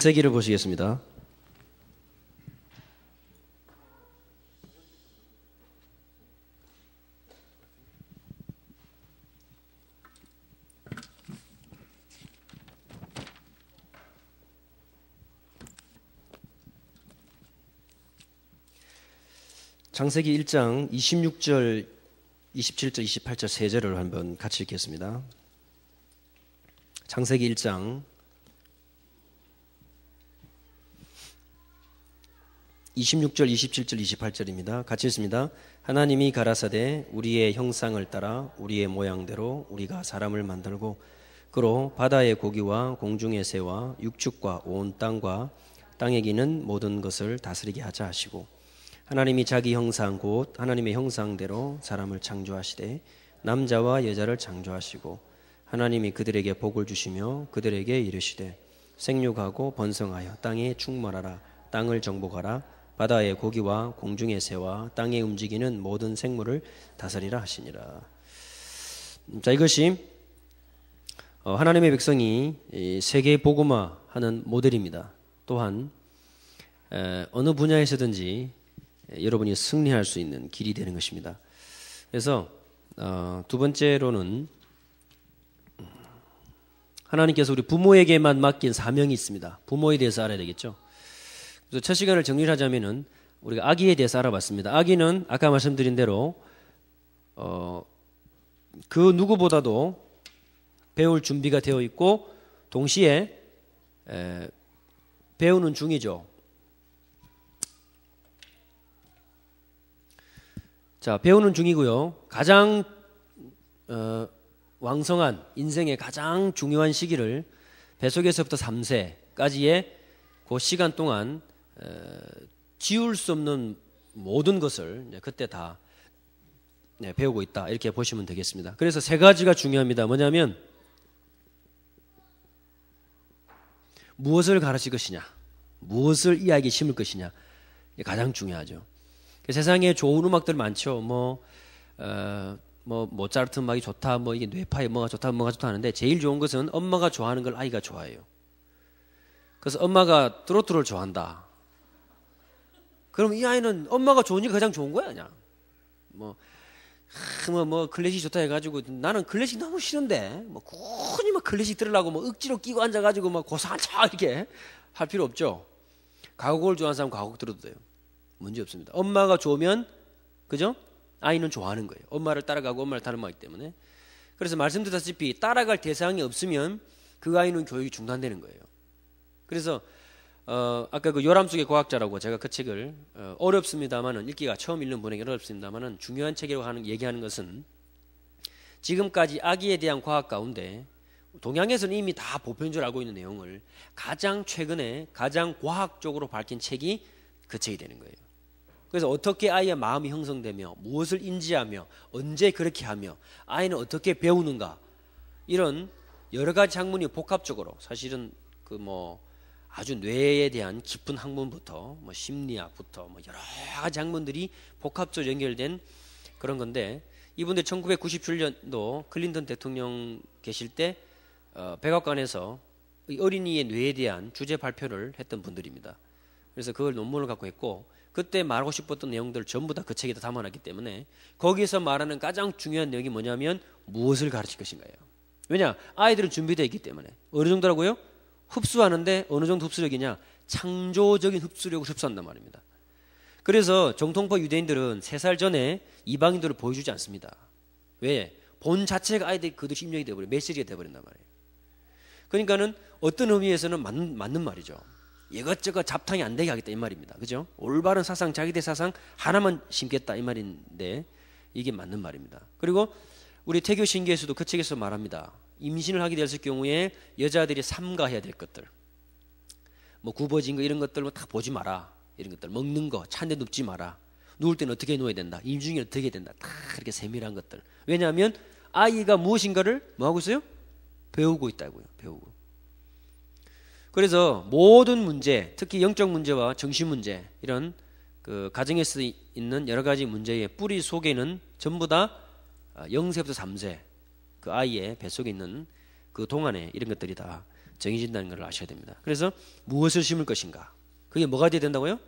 세기를 보시겠습니다. 창세기 1장 26절, 27절, 28절 세 절을 한번 같이 읽겠습니다. 창세기 1장 26절, 27절, 28절입니다. 같이 읽습니다. 하나님이 가라사대 우리의 형상을 따라 우리의 모양대로 우리가 사람을 만들고 그로 바다의 고기와 공중의 새와 육축과 온 땅과 땅에 기는 모든 것을 다스리게 하자 하시고 하나님이 자기 형상 곧 하나님의 형상대로 사람을 창조하시되 남자와 여자를 창조하시고 하나님이 그들에게 복을 주시며 그들에게 이르시되 생육하고 번성하여 땅에 충만하라 땅을 정복하라 바다의 고기와 공중의 새와 땅에 움직이는 모든 생물을 다스리라 하시니라. 자, 이것이 하나님의 백성이 세계 복음화하는 모델입니다. 또한 어느 분야에서든지 여러분이 승리할 수 있는 길이 되는 것입니다. 그래서 두 번째로는 하나님께서 우리 부모에게만 맡긴 사명이 있습니다. 부모에 대해서 알아야 되겠죠. 그래서 첫 시간을 정리를 하자면은 우리가 아기에 대해서 알아봤습니다. 아기는 아까 말씀드린 대로 그 누구보다도 배울 준비가 되어 있고 동시에 배우는 중이죠. 자, 배우는 중이고요. 가장 왕성한 인생의 가장 중요한 시기를 뱃속에서부터 3세까지의 그 시간 동안 지울 수 없는 모든 것을 그때 다 배우고 있다 이렇게 보시면 되겠습니다. 그래서 세 가지가 중요합니다. 뭐냐면 무엇을 가르칠 것이냐, 무엇을 이 아이에게 심을 것이냐 이게 가장 중요하죠. 세상에 좋은 음악들 많죠. 모차르트 음악이 좋다, 이게 뇌파에 뭐가 좋다, 뭐가 좋다 하는데 제일 좋은 것은 엄마가 좋아하는 걸 아이가 좋아해요. 그래서 엄마가 트로트를 좋아한다. 그럼 이 아이는 엄마가 좋으니까 가장 좋은 거야, 그냥. 클래식 좋다 해가지고 나는 클래식 너무 싫은데, 굳이 클래식 들으려고 억지로 끼고 앉아가지고 고상한 척 이렇게 할 필요 없죠. 가곡을 좋아하는 사람 가곡 들어도 돼요. 문제 없습니다. 엄마가 좋으면, 그죠? 아이는 좋아하는 거예요. 엄마를 따라가고 엄마를 닮아가기 때문에. 그래서 말씀드렸다시피 따라갈 대상이 없으면 그 아이는 교육이 중단되는 거예요. 그래서 아까 그 요람 속의 과학자라고 제가 그 책을 어렵습니다만은 읽기가 처음 읽는 분에게 어렵습니다만은 중요한 책이라고 얘기하는 것은 지금까지 아기에 대한 과학 가운데 동양에서는 이미 다 보편인 줄 알고 있는 내용을 가장 최근에 가장 과학적으로 밝힌 책이 그 책이 되는 거예요. 그래서 어떻게 아이의 마음이 형성되며 무엇을 인지하며 언제 그렇게 하며 아이는 어떻게 배우는가 이런 여러 가지 학문이 복합적으로 사실은 아주 뇌에 대한 깊은 학문부터 심리학부터 여러 가지 학문들이 복합적으로 연결된 그런 건데 이분들 1997년도 클린턴 대통령 계실 때 백악관에서 어린이의 뇌에 대한 주제 발표를 했던 분들입니다. 그래서 그걸 논문을 갖고 했고 그때 말하고 싶었던 내용들을 전부 다 그 책에 담아놨기 때문에 거기서 말하는 가장 중요한 내용이 뭐냐면 무엇을 가르칠 것인가요. 왜냐? 아이들은 준비되어 있기 때문에. 어느 정도라고요? 흡수하는데 어느 정도 흡수력이냐? 창조적인 흡수력을 흡수한단 말입니다. 그래서 정통파 유대인들은 3살 전에 이방인들을 보여주지 않습니다. 왜? 본 자체가 아이들이 그들이 입력이 되어버려요. 메시지가 되어버린단 말이에요. 그러니까는 어떤 의미에서는 맞는 말이죠. 이것저것 잡탕이 안 되게 하겠다 이 말입니다. 그죠? 올바른 사상, 자기들 사상 하나만 심겠다 이 말인데 이게 맞는 말입니다. 그리고 우리 태교 신기에서도 그 책에서 말합니다. 임신을 하게 됐을 경우에 여자들이 삼가해야 될 것들, 굽어진 거 이런 것들 다 보지 마라. 이런 것들 먹는 거, 찬데 눕지 마라. 누울 때는 어떻게 누워야 된다. 임신이 어떻게 해야 된다. 다 그렇게 세밀한 것들. 왜냐하면 아이가 무엇인가를 뭐 하고 있어요? 배우고 있다고요. 배우고. 그래서 모든 문제, 특히 영적 문제와 정신 문제 이런 그 가정에서 있는 여러 가지 문제의 뿌리 속에는 전부 다 0세부터 3세 그 아이의 뱃속에 있는 그 동안에 이런 것들이 다 정해진다는 걸 아셔야 됩니다. 그래서 무엇을 심을 것인가? 그게 뭐가 돼야 된다고요?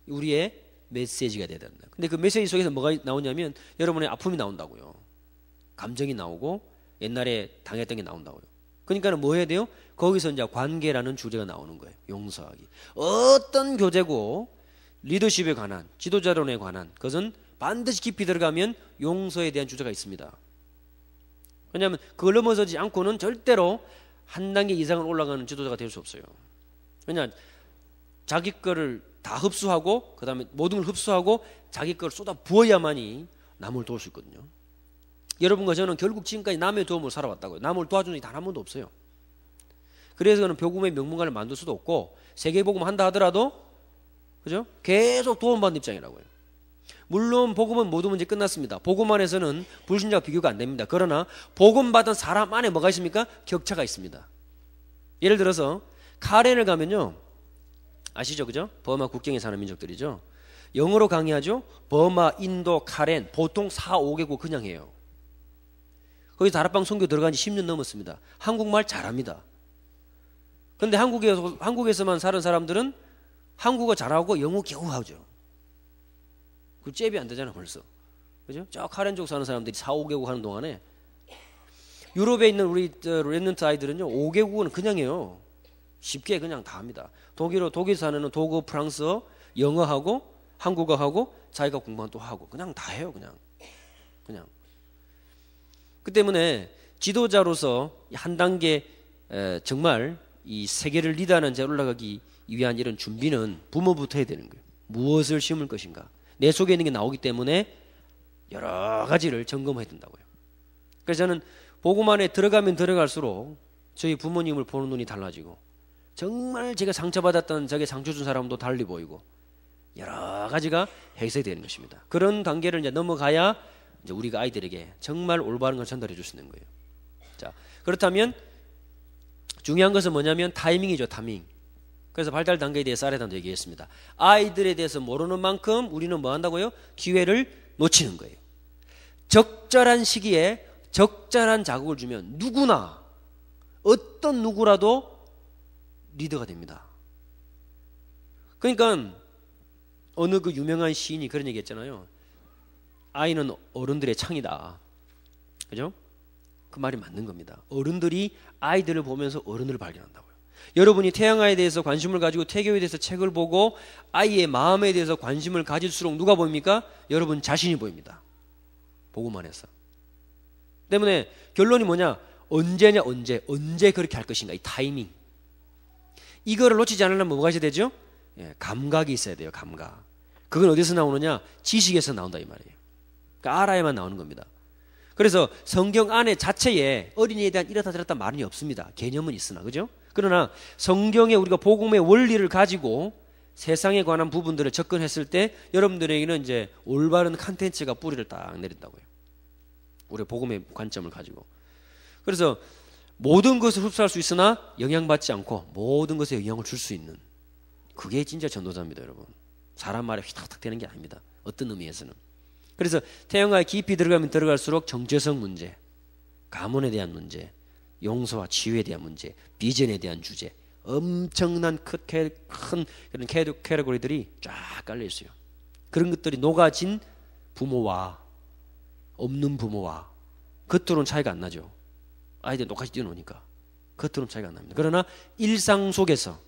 우리의 메시지가 돼야 된다. 근데 그 메시지 속에서 뭐가 나오냐면 여러분의 아픔이 나온다고요. 감정이 나오고 옛날에 당했던 게 나온다고요. 그러니까는 뭐 해야 돼요? 거기서 이제 관계라는 주제가 나오는 거예요. 용서하기. 어떤 교제고 리더십에 관한, 지도자론에 관한 그것은 반드시 깊이 들어가면 용서에 대한 주제가 있습니다. 왜냐하면 그걸 넘어서지 않고는 절대로 한 단계 이상을 올라가는 지도자가 될 수 없어요. 왜냐, 자기 거를 다 흡수하고 그 다음에 모든 걸 흡수하고 자기 거를 쏟아 부어야만이 남을 도울 수 있거든요. 여러분과 저는 결국 지금까지 남의 도움을 살아왔다고요. 남을 도와준 적이 단 한 번도 없어요. 그래서 저는 복음의 명문관을 만들 수도 없고 세계복음 한다 하더라도 그죠? 계속 도움받는 입장이라고요. 물론 복음은 모든 문제 끝났습니다. 복음 안에서는 불신자와 비교가 안 됩니다. 그러나 복음 받은 사람 안에 뭐가 있습니까? 격차가 있습니다. 예를 들어서 카렌을 가면요, 아시죠? 그죠? 버마 국경에 사는 민족들이죠. 영어로 강의하죠. 버마, 인도, 카렌 보통 4, 5개국 그냥 해요. 거기 다락방 선교 들어간 지 10년 넘었습니다. 한국말 잘합니다. 근데 한국에서만 사는 사람들은 한국어 잘하고 영어 겨우 하죠. 그 잽이 안 되잖아 벌써. 그죠? 저 카렌 쪽 사는 사람들이 4, 5개국 하는 동안에 유럽에 있는 우리 랩런트 아이들은요 5개국은 그냥 해요. 쉽게 그냥 다 합니다. 독일 사는 독일, 프랑스어, 영어하고 한국어하고 자기가 공부한 또 하고 그냥 다 해요. 그냥. 그 때문에 지도자로서 한 단계 정말 이 세계를 리드하는 데 올라가기 위한 이런 준비는 부모부터 해야 되는 거예요. 무엇을 심을 것인가. 내 속에 있는 게 나오기 때문에 여러 가지를 점검해야 된다고요. 그래서 저는 복음 안에 들어가면 들어갈수록 저희 부모님을 보는 눈이 달라지고 정말 제가 상처받았던 저게 상처 준 사람도 달리 보이고 여러 가지가 해석이 되는 것입니다. 그런 단계를 이제 넘어가야 이제 우리가 아이들에게 정말 올바른 걸 전달해 줄 수 있는 거예요. 자, 그렇다면 중요한 것은 뭐냐면 타이밍이죠, 타이밍. 그래서 발달 단계에 대해서 아래단도 얘기했습니다. 아이들에 대해서 모르는 만큼 우리는 뭐 한다고요? 기회를 놓치는 거예요. 적절한 시기에 적절한 자극을 주면 누구나 어떤 누구라도 리더가 됩니다. 그러니까 어느 그 유명한 시인이 그런 얘기 했잖아요. 아이는 어른들의 창이다. 그죠? 그 말이 맞는 겁니다. 어른들이 아이들을 보면서 어른을 발견한다고요. 여러분이 태양아에 대해서 관심을 가지고 태교에 대해서 책을 보고 아이의 마음에 대해서 관심을 가질수록 누가 보입니까? 여러분 자신이 보입니다. 보고만 해서. 때문에 결론이 뭐냐? 언제냐 언제 그렇게 할 것인가. 이 타이밍. 이거를 놓치지 않으려면 뭐가 있어야 되죠? 예, 감각이 있어야 돼요. 감각. 그건 어디서 나오느냐? 지식에서 나온다 이 말이에요. 그러니까 알아야만 나오는 겁니다. 그래서 성경 안에 자체에 어린이에 대한 이렇다 저렇다 말이 없습니다. 개념은 있으나 그죠? 그러나 성경에 우리가 복음의 원리를 가지고 세상에 관한 부분들을 접근했을 때 여러분들에게는 이제 올바른 컨텐츠가 뿌리를 딱 내린다고요. 우리 복음의 관점을 가지고. 그래서 모든 것을 흡수할 수 있으나 영향받지 않고 모든 것에 영향을 줄 수 있는 그게 진짜 전도자입니다, 여러분. 사람 말에 휘탁탁 되는 게 아닙니다. 어떤 의미에서는. 그래서 태영아에 깊이 들어가면 들어갈수록 정체성 문제, 가문에 대한 문제, 용서와 치유에 대한 문제, 비전에 대한 주제, 엄청난 큰 그런 캐러고리들이 쫙 깔려 있어요. 그런 것들이 녹아진 부모와 없는 부모와 겉으로는 차이가 안 나죠. 아이들 똑같이 뛰어노니까 겉으로는 차이가 안 납니다. 그러나 일상 속에서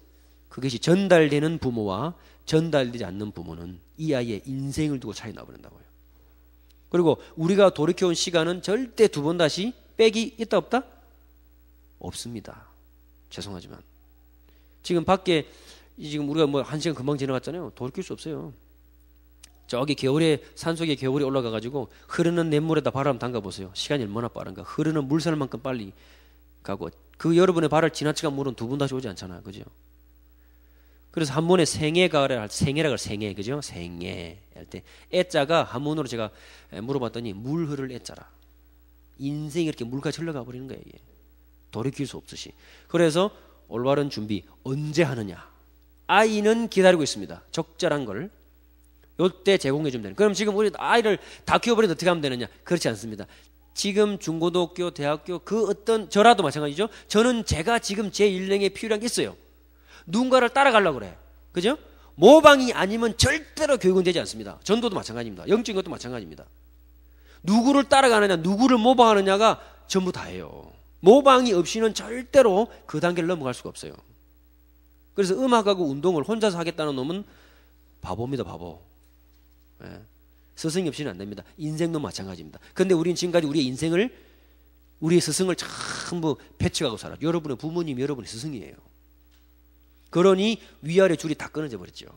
그것이 전달되는 부모와 전달되지 않는 부모는 이 아이의 인생을 두고 차이 나버린다고요. 그리고 우리가 돌이켜온 시간은 절대 두 번 다시 빼기 있다 없다? 없습니다. 죄송하지만 지금 밖에 지금 우리가 뭐 한 시간 금방 지나갔잖아요. 돌이킬 수 없어요. 저기 겨울에 산속에 겨울에 올라가가지고 흐르는 냇물에다 바람 담가보세요. 시간이 얼마나 빠른가. 흐르는 물살만큼 빨리 가고 그 여러분의 발을 지나치간 물은 두 번 다시 오지 않잖아요. 그죠? 그래서 한문에 생애가 생애라고 생애 그죠? 생애 할 때 애자가 한문으로 제가 물어봤더니 물 흐를 애자라. 인생이 이렇게 물같이 흘러가 버리는 거예요. 이게. 돌이킬 수 없듯이. 그래서 올바른 준비 언제 하느냐. 아이는 기다리고 있습니다. 적절한 걸 요때 제공해 주면 되는. 그럼 지금 우리 아이를 다 키워버리면 어떻게 하면 되느냐? 그렇지 않습니다. 지금 중고등학교, 대학교 그 어떤 저라도 마찬가지죠. 저는 제가 지금 제 인생에 필요한 게 있어요. 누군가를 따라가려고 그래. 그죠? 모방이 아니면 절대로 교육은 되지 않습니다. 전도도 마찬가지입니다. 영적인 것도 마찬가지입니다. 누구를 따라가느냐, 누구를 모방하느냐가 전부 다예요. 모방이 없이는 절대로 그 단계를 넘어갈 수가 없어요. 그래서 음악하고 운동을 혼자서 하겠다는 놈은 바보입니다, 바보. 예. 스승이 없이는 안 됩니다. 인생도 마찬가지입니다. 그런데 우리는 지금까지 우리의 스승을 전부 배척하고 살아요. 여러분의 부모님, 여러분의 스승이에요. 그러니 위아래 줄이 다 끊어져 버렸죠.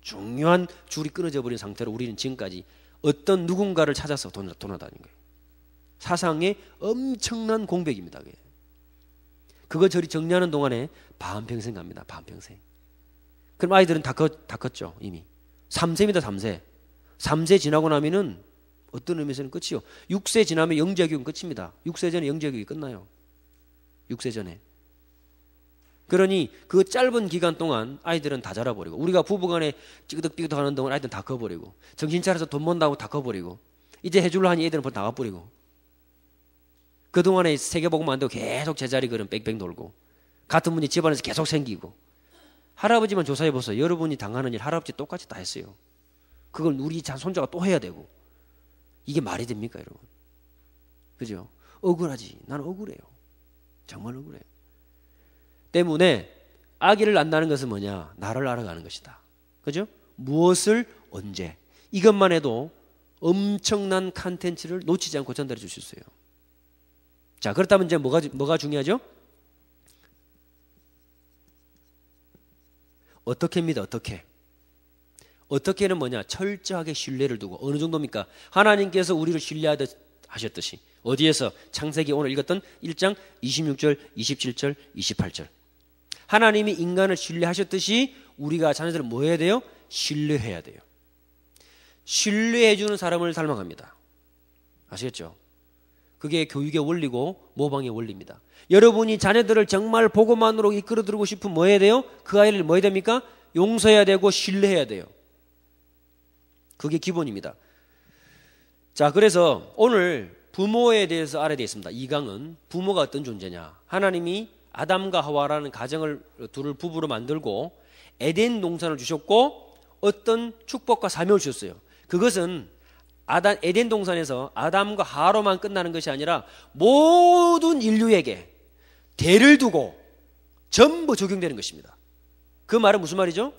중요한 줄이 끊어져 버린 상태로 우리는 지금까지 어떤 누군가를 찾아서 돌아다닌 거예요. 사상의 엄청난 공백입니다. 그거 저리 정리하는 동안에 반평생 갑니다. 반평생. 그럼 아이들은 다 컸죠. 이미. 3세입니다. 3세. 3세 지나고 나면은 어떤 의미에서는 끝이요. 6세 지나면 영재교육은 끝입니다. 6세 전에 영재교육이 끝나요. 6세 전에. 그러니 그 짧은 기간 동안 아이들은 다 자라버리고, 우리가 부부간에 찌그덕삐그덕 하는 동안 아이들은 다 커버리고, 정신 차려서 돈 번다고 다 커버리고, 이제 해줄라 하니 애들은 벌써 나가버리고, 그동안에 세계복음 안 되고 계속 제자리 걸음 뺑뺑 돌고, 같은 분이 집안에서 계속 생기고. 할아버지만 조사해보세요. 여러분이 당하는 일 할아버지 똑같이 다 했어요. 그걸 우리 손자가 또 해야 되고. 이게 말이 됩니까, 여러분? 그죠? 억울하지. 나는 억울해요. 정말 억울해요. 때문에 아기를 낳는다는 것은 뭐냐? 나를 알아가는 것이다. 그죠? 무엇을 언제. 이것만 해도 엄청난 컨텐츠를 놓치지 않고 전달해 줄 수 있어요. 자, 그렇다면 이제 뭐가 중요하죠? 어떻게입니다. 어떻게는 뭐냐? 철저하게 신뢰를 두고. 어느 정도입니까? 하나님께서 우리를 신뢰하셨듯이. 어디에서? 창세기 오늘 읽었던 1장 26절, 27절, 28절. 하나님이 인간을 신뢰하셨듯이 우리가 자녀들을 뭐 해야 돼요? 신뢰해야 돼요. 신뢰해주는 사람을 닮아갑니다. 아시겠죠? 그게 교육의 원리고 모방의 원리입니다. 여러분이 자녀들을 정말 복음만으로 이끌어들고 싶으면 뭐 해야 돼요? 그 아이를 뭐 해야 됩니까? 용서해야 되고 신뢰해야 돼요. 그게 기본입니다. 자, 그래서 오늘 부모에 대해서 알아야 되겠습니다. 이 강은 부모가 어떤 존재냐. 하나님이 아담과 하와라는 가정을 둘을 부부로 만들고 에덴 동산을 주셨고 어떤 축복과 사명을 주셨어요. 그것은 에덴 동산에서 아담과 하와로만 끝나는 것이 아니라 모든 인류에게 대를 두고 전부 적용되는 것입니다. 그 말은 무슨 말이죠?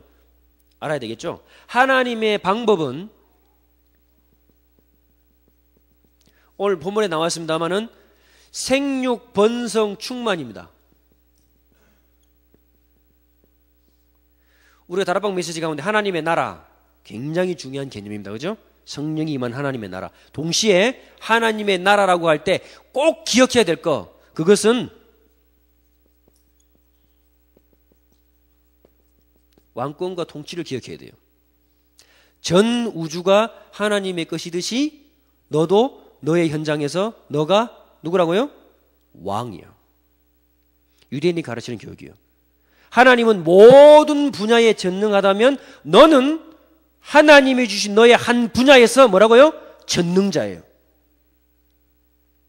알아야 되겠죠? 하나님의 방법은 오늘 본문에 나왔습니다마는 생육, 번성, 충만입니다. 우리가 다락방 메시지 가운데 하나님의 나라 굉장히 중요한 개념입니다. 그죠? 성령이 임한 하나님의 나라. 동시에 하나님의 나라라고 할 때 꼭 기억해야 될 거, 그것은 왕권과 통치를 기억해야 돼요. 전 우주가 하나님의 것이듯이 너도 너의 현장에서 너가 누구라고요? 왕이요. 유대인이 가르치는 교육이요. 하나님은 모든 분야에 전능하다면 너는 하나님이 주신 너의 한 분야에서 뭐라고요? 전능자예요.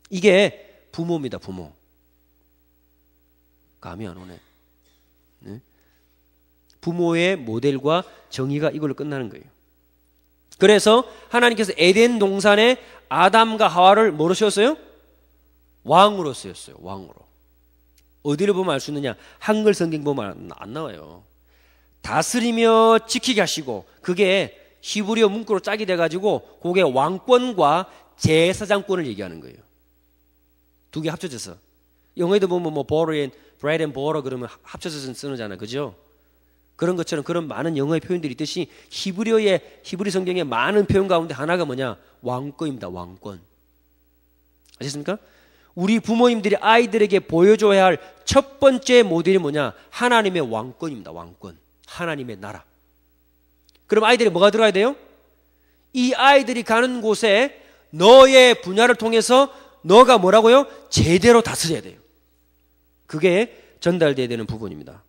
이게 부모입니다. 부모. 감이 안 오네. 네? 부모의 모델과 정의가 이걸로 끝나는 거예요. 그래서 하나님께서 에덴 동산에 아담과 하와를 뭐로 씌웠어요? 왕으로 쓰였어요. 왕으로. 어디를 보면 알 수 있느냐? 한글 성경 보면 안 나와요. 다스리며 지키게 하시고, 그게 히브리어 문구로 짝이 돼가지고 그게 왕권과 제사장권을 얘기하는 거예요. 두 개 합쳐져서. 영어에도 보면 뭐 bread and butter 그러면 합쳐서 쓰잖아요. 그죠? 그런 것처럼 그런 많은 영어의 표현들이 있듯이 히브리 성경의 많은 표현 가운데 하나가 뭐냐? 왕권입니다. 왕권. 아셨습니까? 우리 부모님들이 아이들에게 보여줘야 할 첫 번째 모델이 뭐냐? 하나님의 왕권입니다. 왕권. 하나님의 나라. 그럼 아이들이 뭐가 들어가야 돼요? 이 아이들이 가는 곳에 너의 분야를 통해서 너가 뭐라고요? 제대로 다스려야 돼요. 그게 전달돼야 되는 부분입니다.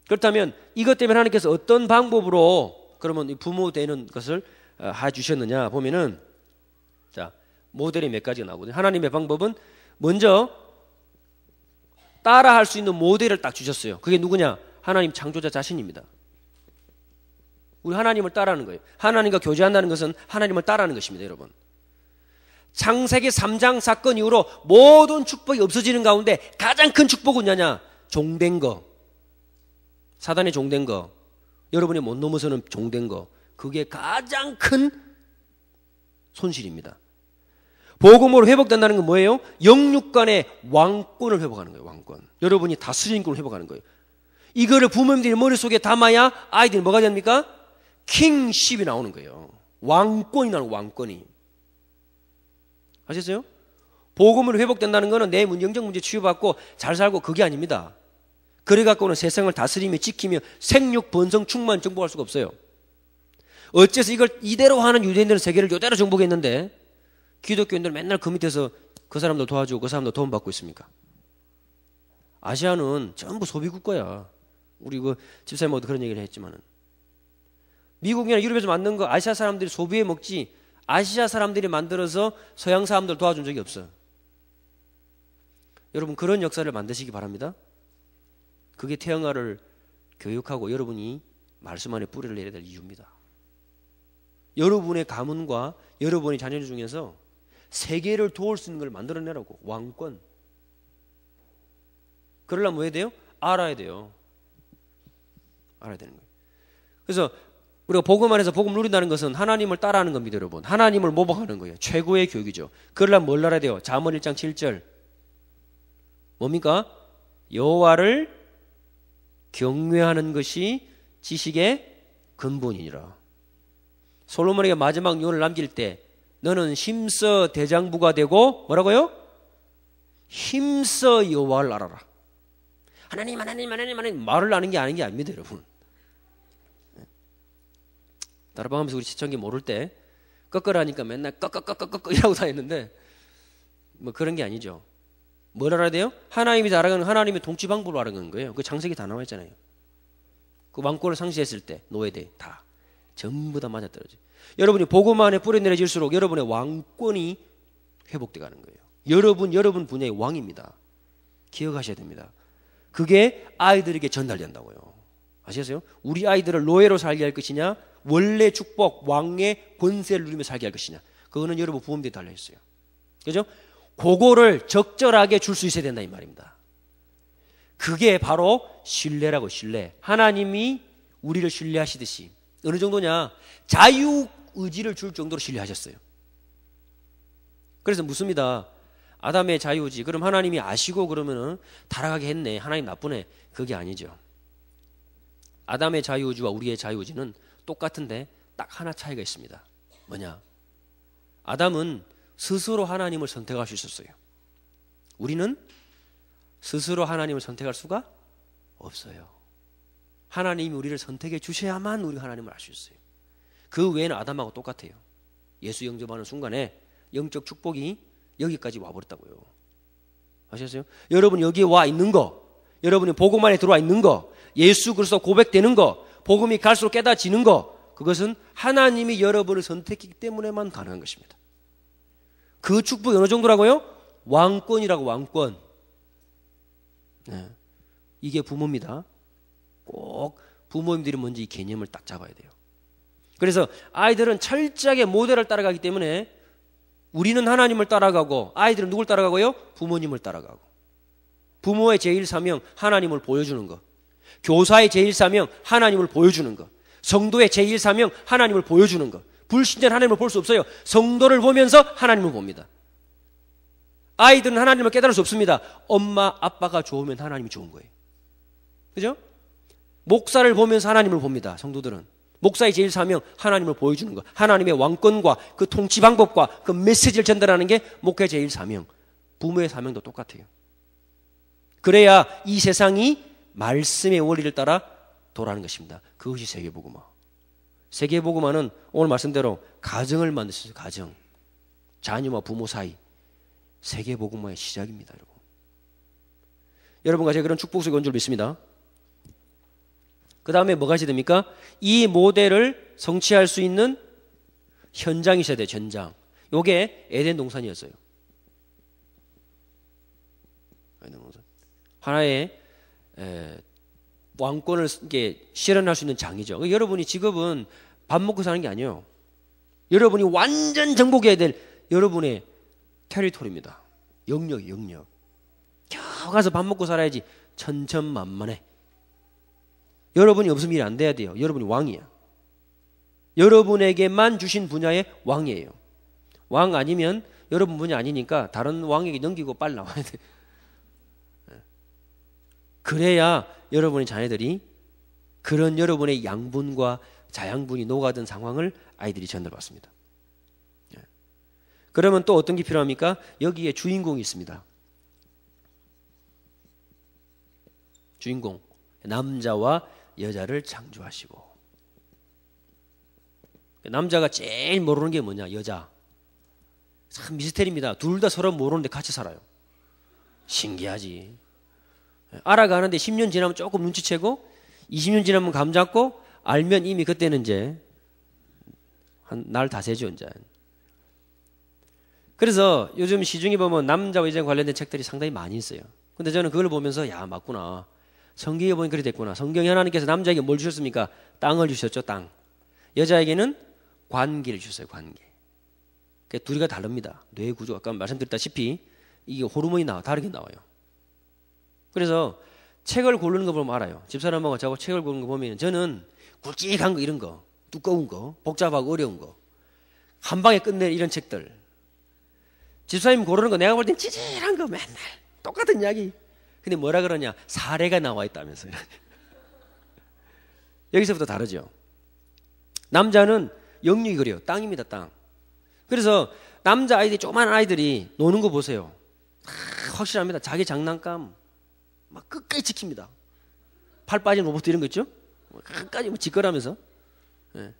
그렇다면 이것 때문에 하나님께서 어떤 방법으로 그러면 이 부모 되는 것을 해주셨느냐 보면은, 자, 모델이 몇 가지가 나오거든요. 하나님의 방법은 먼저 따라할 수 있는 모델을 딱 주셨어요. 그게 누구냐? 하나님 창조자 자신입니다. 우리 하나님을 따라하는 거예요. 하나님과 교제한다는 것은 하나님을 따라하는 것입니다, 여러분. 창세기 3장 사건 이후로 모든 축복이 없어지는 가운데 가장 큰 축복은 뭐냐? 종된 거. 사단의 종된 거. 여러분이 못 넘어서는 종된 거. 그게 가장 큰 손실입니다. 복음으로 회복된다는 건 뭐예요? 영육간의 왕권을 회복하는 거예요. 왕권. 여러분이 다스림권을 회복하는 거예요. 이거를 부모님들이 머릿속에 담아야 아이들이 뭐가 됩니까? 킹십이 나오는 거예요. 왕권이 나오는 거예요. 왕권이. 아셨어요? 복음으로 회복된다는 것은 내 영적 문제 치유받고 잘 살고 그게 아닙니다. 그래갖고는 세상을 다스리며 지키며 생육, 번성, 충만 정복할 수가 없어요. 어째서 이걸 이대로 하는 유대인들은 세계를 이대로 정복했는데 기독교인들 맨날 그 밑에서 그 사람들 도와주고 그 사람들 도움받고 있습니까? 아시아는 전부 소비국가야. 우리 그 집사님하고도 그런 얘기를 했지만은 미국이나 유럽에서 만든 거 아시아 사람들이 소비해 먹지 아시아 사람들이 만들어서 서양 사람들 도와준 적이 없어요. 여러분 그런 역사를 만드시기 바랍니다. 그게 태영아를 교육하고 여러분이 말씀 안에 뿌리를 내려야 될 이유입니다. 여러분의 가문과 여러분의 자녀들 중에서 세계를 도울 수 있는 걸 만들어내라고. 왕권. 그러려면 뭐 해야 돼요? 알아야 돼요. 알아야 되는 거예요. 그래서 우리가 복음 안에서 복음 누린다는 것은 하나님을 따라하는 겁니다, 여러분. 하나님을 모범하는 거예요. 최고의 교육이죠. 그러려면 뭘 알아야 돼요? 잠언 1장 7절. 뭡니까? 여호와를 경외하는 것이 지식의 근본이니라. 솔로몬에게 마지막 유언을 남길 때 너는 힘써 대장부가 되고 뭐라고요? 힘써 여호와를 알아라. 하나님 말을 아는 게 아닌 게 아닙니다, 여러분. 따라방하면서 우리 시청기 모를 때 꺾으라니까 맨날 꺾 이라고 다녔는데 뭐 그런 게 아니죠. 뭘 알아야 돼요? 하나님이 알아가는 하나님의 통치 방법을 알아가는 거예요. 그 창세기 다 나와 있잖아요. 그 왕권을 상실했을 때 노예대 다 전부 다 맞아떨어져요. 여러분이 복음 안에 뿌려내려질수록 여러분의 왕권이 회복돼 가는 거예요. 여러분 분야의 왕입니다. 기억하셔야 됩니다. 그게 아이들에게 전달된다고요. 아시겠어요? 우리 아이들을 노예로 살게 할 것이냐 원래 축복 왕의 권세를 누리며 살게 할 것이냐 그거는 여러분 부모님들이 달려있어요. 그죠? 그거를 적절하게 줄 수 있어야 된다 이 말입니다. 그게 바로 신뢰라고. 신뢰. 하나님이 우리를 신뢰하시듯이 어느 정도냐 자유의지를 줄 정도로 신뢰하셨어요. 그래서 묻습니다. 아담의 자유의지 그럼 하나님이 아시고 그러면은 타락하게 했네 하나님 나쁘네 그게 아니죠. 아담의 자유의지와 우리의 자유의지는 똑같은데 딱 하나 차이가 있습니다. 뭐냐? 아담은 스스로 하나님을 선택할 수 있었어요. 우리는 스스로 하나님을 선택할 수가 없어요. 하나님이 우리를 선택해 주셔야만 우리가 하나님을 알 수 있어요. 그 외에는 아담하고 똑같아요. 예수 영접하는 순간에 영적 축복이 여기까지 와버렸다고요. 아시겠어요? 여러분 여기에 와 있는 거, 여러분이 복음 안에 들어와 있는 거, 예수 그리스도 고백되는 거, 복음이 갈수록 깨닫지는 거, 그것은 하나님이 여러분을 선택했기 때문에만 가능한 것입니다. 그 축복이 어느 정도라고요? 왕권이라고. 왕권. 네. 이게 부모입니다. 꼭 부모님들이 먼저 이 개념을 딱 잡아야 돼요. 그래서 아이들은 철저하게 모델을 따라가기 때문에 우리는 하나님을 따라가고 아이들은 누굴 따라가고요? 부모님을 따라가고. 부모의 제1사명 하나님을 보여주는 것, 교사의 제1사명 하나님을 보여주는 것, 성도의 제1사명 하나님을 보여주는 것. 불신자는 하나님을 볼 수 없어요. 성도를 보면서 하나님을 봅니다. 아이들은 하나님을 깨달을 수 없습니다. 엄마 아빠가 좋으면 하나님이 좋은 거예요. 그죠? 목사를 보면서 하나님을 봅니다. 성도들은 목사의 제1사명 하나님을 보여주는 것, 하나님의 왕권과 그 통치 방법과 그 메시지를 전달하는 게 목회의 제1사명. 부모의 사명도 똑같아요. 그래야 이 세상이 말씀의 원리를 따라 돌아가는 것입니다. 그것이 세계복음화. 세계복음화는 오늘 말씀대로 가정을 만드셨어요. 가정. 자녀와 부모 사이. 세계복음화의 시작입니다. 여러분. 여러분과 제가 그런 축복 속에 온 줄 믿습니다. 그 다음에 뭐가 있어야 됩니까? 이 모델을 성취할 수 있는 현장이 있어야 돼요. 현장. 요게 에덴 동산이었어요. 에덴 동산. 하나의 왕권을 이게 실현할 수 있는 장이죠. 여러분이 직업은 밥 먹고 사는 게 아니에요. 여러분이 완전 정복해야 될 여러분의 테리토리입니다. 영역이 영역. 겨우 가서 밥 먹고 살아야지 천천만만해. 여러분이 없으면 일이 안 돼야 돼요. 여러분이 왕이야. 여러분에게만 주신 분야의 왕이에요. 왕 아니면 여러분 분야 아니니까 다른 왕에게 넘기고 빨리 나와야 돼. 그래야 여러분의 자녀들이 그런 여러분의 양분과 자양분이 녹아든 상황을 아이들이 전달 받습니다. 그러면 또 어떤 게 필요합니까? 여기에 주인공이 있습니다. 주인공. 남자와 여자를 창조하시고. 남자가 제일 모르는 게 뭐냐? 여자. 참 미스테리입니다. 둘 다 서로 모르는데 같이 살아요. 신기하지. 알아가는데 10년 지나면 조금 눈치채고 20년 지나면 감 잡고 알면 이미 그때는 이제 한 날 다 새죠 이제. 그래서 요즘 시중에 보면 남자와 여자에 관련된 책들이 상당히 많이 있어요. 근데 저는 그걸 보면서 야 맞구나. 성경에 보니 그리 됐구나. 성경에 하나님께서 남자에게 뭘 주셨습니까? 땅을 주셨죠. 땅. 여자에게는 관계를 주셨어요. 관계. 그러니까 둘이가 다릅니다. 뇌 구조 아까 말씀드렸다시피 이게 호르몬이 다르게 나와요. 그래서 책을 고르는 거 보면 알아요. 집사람하고 저하고 책을 고르는 거 보면 저는 굵직한 거 이런 거 두꺼운 거 복잡하고 어려운 거 한 방에 끝낼 이런 책들. 집사님 고르는 거 내가 볼 땐 찌질한 거 맨날 똑같은 이야기. 근데 뭐라 그러냐? 사례가 나와 있다면서요. 여기서부터 다르죠. 남자는 영육이 그래요. 땅입니다. 땅. 그래서 남자 아이들이 조그만 아이들이 노는 거 보세요. 확실합니다. 자기 장난감 막 끝까지 지킵니다. 팔 빠진 로봇 이런 거 있죠? 끝까지 뭐 짓거라면서. 예.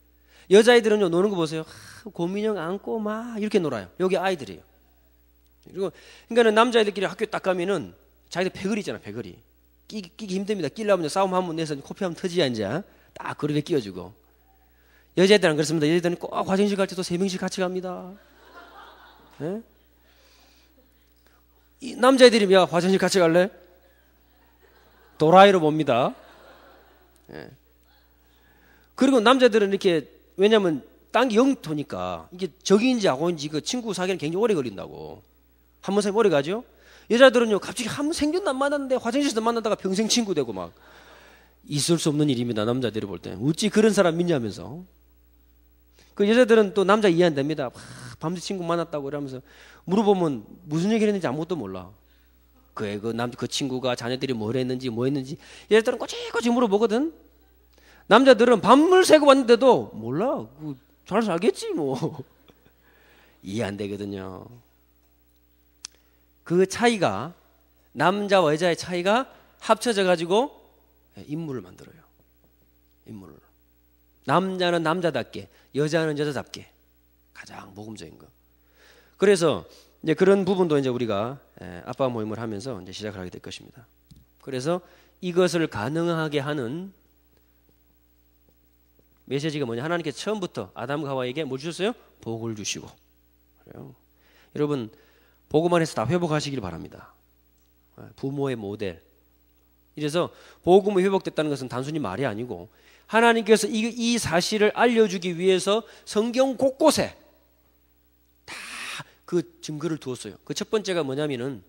여자아이들은요 노는 거 보세요. 곰인형 안고 막 이렇게 놀아요. 여기 아이들이에요. 그리고 그러니까는 남자애들끼리 학교 딱 가면은 자기들 패거리 있잖아. 패거리 끼기 힘듭니다. 끼려면 싸움 한 번 내서 코피 한번 터지야 이제 딱 그릇에 끼워주고. 여자애들은 그렇습니다. 여자애들은 꼭 화장실 갈 때도 3명씩 같이 갑니다. 예? 이 남자애들이 야 화장실 같이 갈래? 도라이로 봅니다. 예. 그리고 남자들은 이렇게 왜냐하면 땅이 영토니까 이게 적인지 악어인지 그 친구 사귀는 굉장히 오래 걸린다고. 한 번 사귀면 오래 가죠. 여자들은요 갑자기 한 번 생존도 안 만났는데 화장실에서 만나다가 평생 친구 되고 막 있을 수 없는 일입니다. 남자들이 볼 때 어찌 그런 사람 믿냐면서. 그 여자들은 또 남자 이해 안 됩니다. 밤새 친구 만났다고 이러면서 물어보면 무슨 얘기를 했는지 아무것도 몰라. 그 친구가 자녀들이 뭘 했는지 뭐 했는지 여자들은 꼬치꼬치 물어보거든. 남자들은 밤을 새고 왔는데도 몰라. 잘 살겠지 뭐. 이해 안 되거든요. 그 차이가 남자와 여자의 차이가 합쳐져 가지고 인물을 만들어요. 인물을. 남자는 남자답게, 여자는 여자답게 가장 모범적인 거. 그래서 이제 그런 부분도 이제 우리가 아빠 모임을 하면서 이제 시작을 하게 될 것입니다. 그래서 이것을 가능하게 하는 메시지가 뭐냐? 하나님께서 처음부터 아담과 하와에게 뭘 주셨어요? 복을 주시고. 그래요. 여러분 복음만 해서 다 회복하시길 바랍니다. 부모의 모델. 이래서 복음이 회복됐다는 것은 단순히 말이 아니고 하나님께서 이 사실을 알려주기 위해서 성경 곳곳에 다 그 증거를 두었어요. 그 첫 번째가 뭐냐면은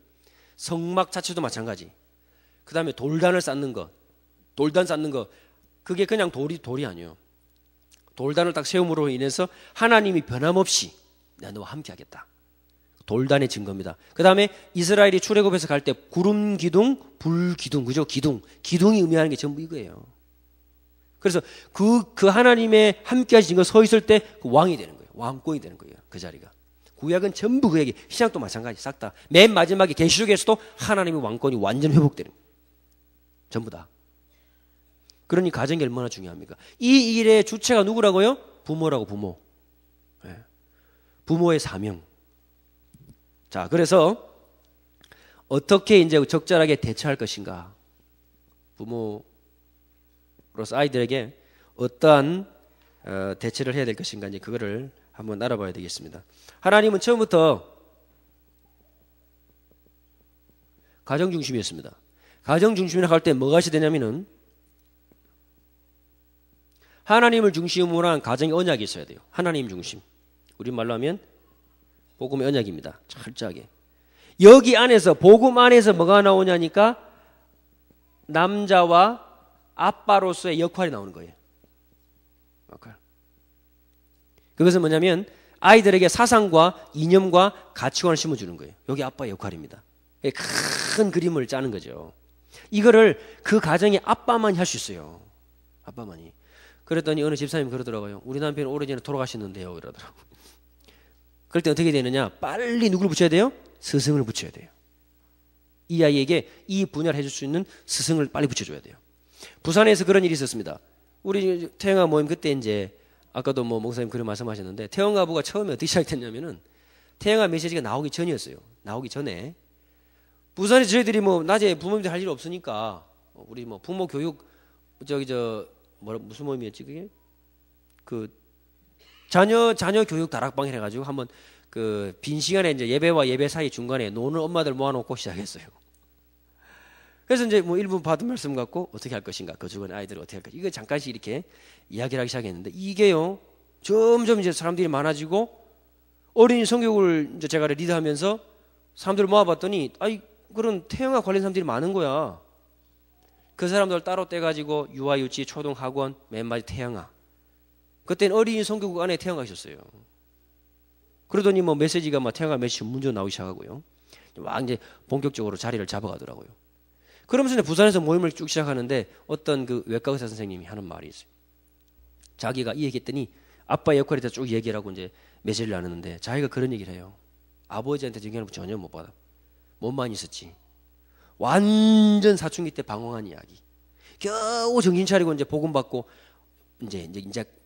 성막 자체도 마찬가지. 그 다음에 돌단을 쌓는 것. 돌단 쌓는 것. 그게 그냥 돌이 아니에요. 돌단을 딱 세움으로 인해서 하나님이 변함없이 내가 너와 함께 하겠다. 돌단의 증거입니다. 그 다음에 이스라엘이 출애굽에서 갈 때 구름 기둥, 불 기둥, 그죠? 기둥이 의미하는 게 전부 이거예요. 그래서 그 하나님의 함께 하신 증거 서 있을 때 그 왕이 되는 거예요. 왕권이 되는 거예요. 그 자리가. 구약은 전부 그 얘기, 신약도 마찬가지 싹 다. 맨 마지막에 계시록에서도 하나님의 왕권이 완전 회복되는 거예요. 전부 다. 그러니 가정이 얼마나 중요합니까? 이 일의 주체가 누구라고요? 부모라고 부모. 네. 부모의 사명. 자, 그래서 어떻게 이제 적절하게 대처할 것인가? 부모로서 아이들에게 어떠한 대처를 해야 될 것인가? 이제 그거를 한번 알아봐야 되겠습니다. 하나님은 처음부터 가정 중심이었습니다. 가정 중심이라고 할 때 뭐가 시되냐면은 하나님을 중심으로 한 가정의 언약이 있어야 돼요. 하나님 중심. 우리말로 하면 복음의 언약입니다. 철저하게. 여기 안에서 복음 안에서 뭐가 나오냐니까 남자와 아빠로서의 역할이 나오는 거예요. 역할. 그것은 뭐냐면 아이들에게 사상과 이념과 가치관을 심어주는 거예요. 여기 아빠의 역할입니다. 큰 그림을 짜는 거죠. 이거를 그 가정의 아빠만이 할 수 있어요. 아빠만이. 그랬더니 어느 집사님 그러더라고요. 우리 남편은 오래전에 돌아가셨는데요. 이러더라고. 그럴 때 어떻게 되느냐. 빨리 누구를 붙여야 돼요? 스승을 붙여야 돼요. 이 아이에게 이 분야를 해줄 수 있는 스승을 빨리 붙여줘야 돼요. 부산에서 그런 일이 있었습니다. 우리 태영아 모임 그때 이제 아까도 뭐 목사님 그런 말씀하셨는데 태영아 부가 처음에 어떻게 시작됐냐면은 태영아 메시지가 나오기 전이었어요. 나오기 전에 부산에 저희들이 뭐 낮에 부모님들 할 일 없으니까 우리 뭐 부모 교육 무슨 모임이었지 그게 그 자녀 교육 다락방 해가지고 한번 그 빈 시간에 이제 예배와 예배 사이 중간에 노는 엄마들 모아놓고 시작했어요. 그래서 이제 뭐 1분 받은 말씀 갖고 어떻게 할 것인가, 그 주변 아이들을 어떻게 할 것인가, 이거 잠깐씩 이렇게 이야기를 하기 시작했는데 이게요 점점 이제 사람들이 많아지고 어린이 성교육을 이제 제가 리드하면서 사람들을 모아봤더니 아이 그런 태영아 관련 사람들이 많은 거야. 그 사람들 따로 떼가지고 유아 유치 초등 학원 맨 마지 태영아. 그때는 어린이 성교국 안에 태영아 있었어요. 그러더니 뭐 메시지가 막 태영아 메시지 문제 나오기 시작하고요. 막 이제 본격적으로 자리를 잡아가더라고요. 그러면서 이제 부산에서 모임을 쭉 시작하는데 어떤 그 외과 의사 선생님이 하는 말이 있어요. 자기가 이 얘기했더니 아빠의 역할에 대해서 쭉 얘기를 하고 이제 메시지를 나누는데 자기가 그런 얘기를 해요. 아버지한테 영향을 전혀 못 받아. 몸만 있었지. 완전 사춘기 때 방황한 이야기. 겨우 정신 차리고 이제 복음 받고 이제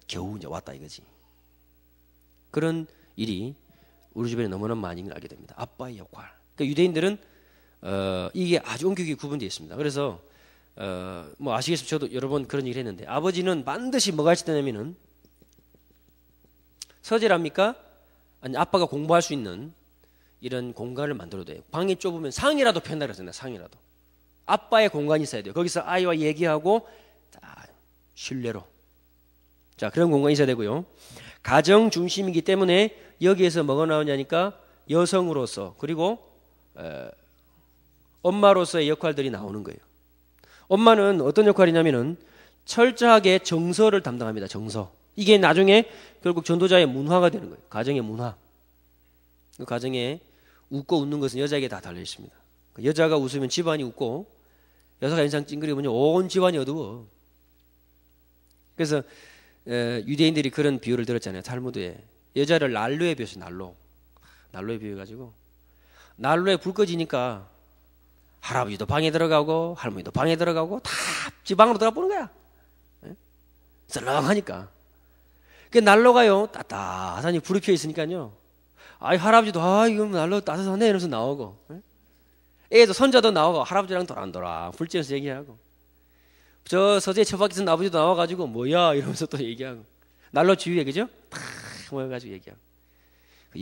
겨우 이제 왔다 이거지. 그런 일이 우리 주변에 너무나 많이 알게 됩니다. 아빠의 역할. 그러니까 유대인들은 이게 아주 엄격히 구분되어 있습니다. 그래서 뭐 아시겠지만 저도 여러 번 그런 얘기를 했는데 아버지는 반드시 뭐가 있었냐면은 서재랍니까? 아니 아빠가 공부할 수 있는 이런 공간을 만들어야 돼요. 방이 좁으면 상이라도 편다 그랬잖아요. 상이라도. 아빠의 공간이 있어야 돼요. 거기서 아이와 얘기하고 신뢰로. 자, 그런 공간이 있어야 되고요. 가정 중심이기 때문에 여기에서 뭐가 나오냐니까 여성으로서 그리고 엄마로서의 역할들이 나오는 거예요. 엄마는 어떤 역할이냐면은 철저하게 정서를 담당합니다. 정서. 이게 나중에 결국 전도자의 문화가 되는 거예요. 가정의 문화. 그 가정에 웃고 웃는 것은 여자에게 다 달려 있습니다. 여자가 웃으면 집안이 웃고 여자가 인상 찡그리면 온 집안이 어두워. 그래서 유대인들이 그런 비유를 들었잖아요. 탈무드에 여자를 난로에 비웠어요. 난로에 비워가지고 난로에 불 꺼지니까 할아버지도 방에 들어가고 할머니도 방에 들어가고 다 지방으로 들어가 보는 거야. 썰렁하니까. 그 난로가요 따뜻하니 불이 피어 있으니까요. 아이 할아버지도 이거 난로 따뜻하네 이러면서 나오고 애도 손자도 나오고 할아버지랑 도란도란 불쬐면서 얘기하고 저 서재 처박에서 아버지도 나와가지고 뭐야 이러면서 또 얘기하고 난로 주위에 그죠? 탁 모여가지고 얘기하고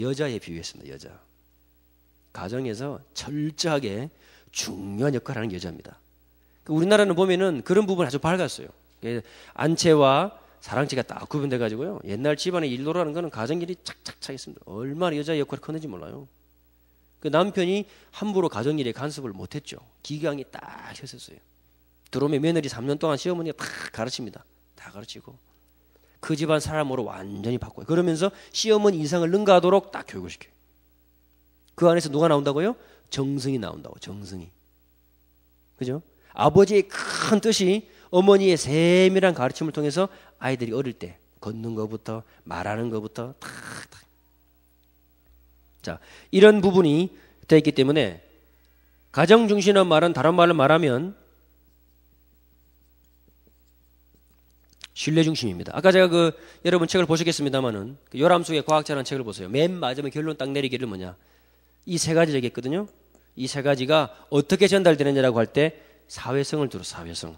여자에 비유했습니다. 여자 가정에서 철저하게 중요한 역할을 하는 여자입니다. 우리나라는 보면은 그런 부분이 아주 밝았어요. 안채와 사랑채가 딱 구분돼 가지고요. 옛날 집안의 일로라는 거는 가정일이 착착착 있습니다. 얼마나 여자의 역할이 컸는지 몰라요. 그 남편이 함부로 가정일에 간섭을 못했죠. 기강이 딱 했었어요. 들어오면 며느리 3년 동안 시어머니가 다 가르칩니다. 다 가르치고 그 집안 사람으로 완전히 바꿔요. 그러면서 시어머니 인상을 능가하도록 딱 교육을 시켜요. 그 안에서 누가 나온다고요? 정성이 나온다고. 정성이. 그죠? 아버지의 큰 뜻이 어머니의 세밀한 가르침을 통해서 아이들이 어릴 때 걷는 것부터 말하는 것부터 탁탁. 자, 이런 부분이 되어 있기 때문에 가정 중심이라는 말은 다른 말로 말하면 신뢰 중심입니다. 아까 제가 여러분 책을 보셨겠습니다만은 요람숙의 과학자라는 책을 보세요. 맨 마지막에 결론 딱 내리기를 뭐냐? 이 세 가지 얘기했거든요. 이 세 가지가 어떻게 전달되느냐라고 할 때 사회성을 두루 사회성.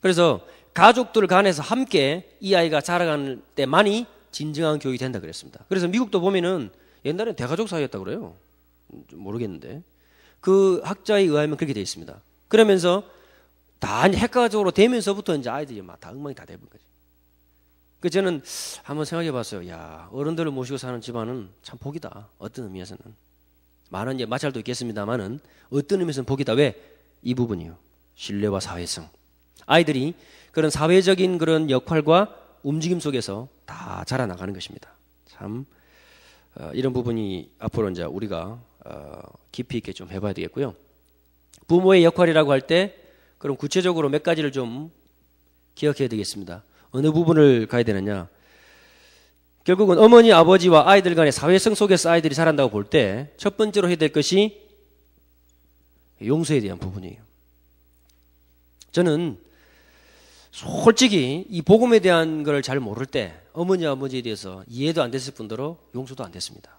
그래서 가족들 간에서 함께 이 아이가 자라가는 때만이 진정한 교육이 된다 그랬습니다. 그래서 미국도 보면은 옛날엔 대가족 사회였다고 그래요. 좀 모르겠는데 그 학자에 의하면 그렇게 되어 있습니다. 그러면서 다 핵가족으로 되면서부터 이제 아이들이 막 다 엉망이 다 돼버린 거죠. 그 저는 한번 생각해 봤어요. 야, 어른들을 모시고 사는 집안은 참 복이다. 어떤 의미에서는. 많은 이제 마찰도 있겠습니다만은 어떤 의미에서는 복이다. 왜? 이 부분이요. 신뢰와 사회성. 아이들이 그런 사회적인 그런 역할과 움직임 속에서 다 자라나가는 것입니다. 참 이런 부분이 앞으로 이제 우리가 깊이 있게 좀 해봐야 되겠고요. 부모의 역할이라고 할 때 그럼 구체적으로 몇 가지를 좀 기억해야 되겠습니다. 어느 부분을 가야 되느냐? 결국은 어머니, 아버지와 아이들 간의 사회성 속에서 아이들이 자란다고 볼 때 첫 번째로 해야 될 것이 용서에 대한 부분이에요. 저는 솔직히 이 복음에 대한 걸 잘 모를 때 어머니, 아버지에 대해서 이해도 안 됐을 뿐더러 용서도 안 됐습니다.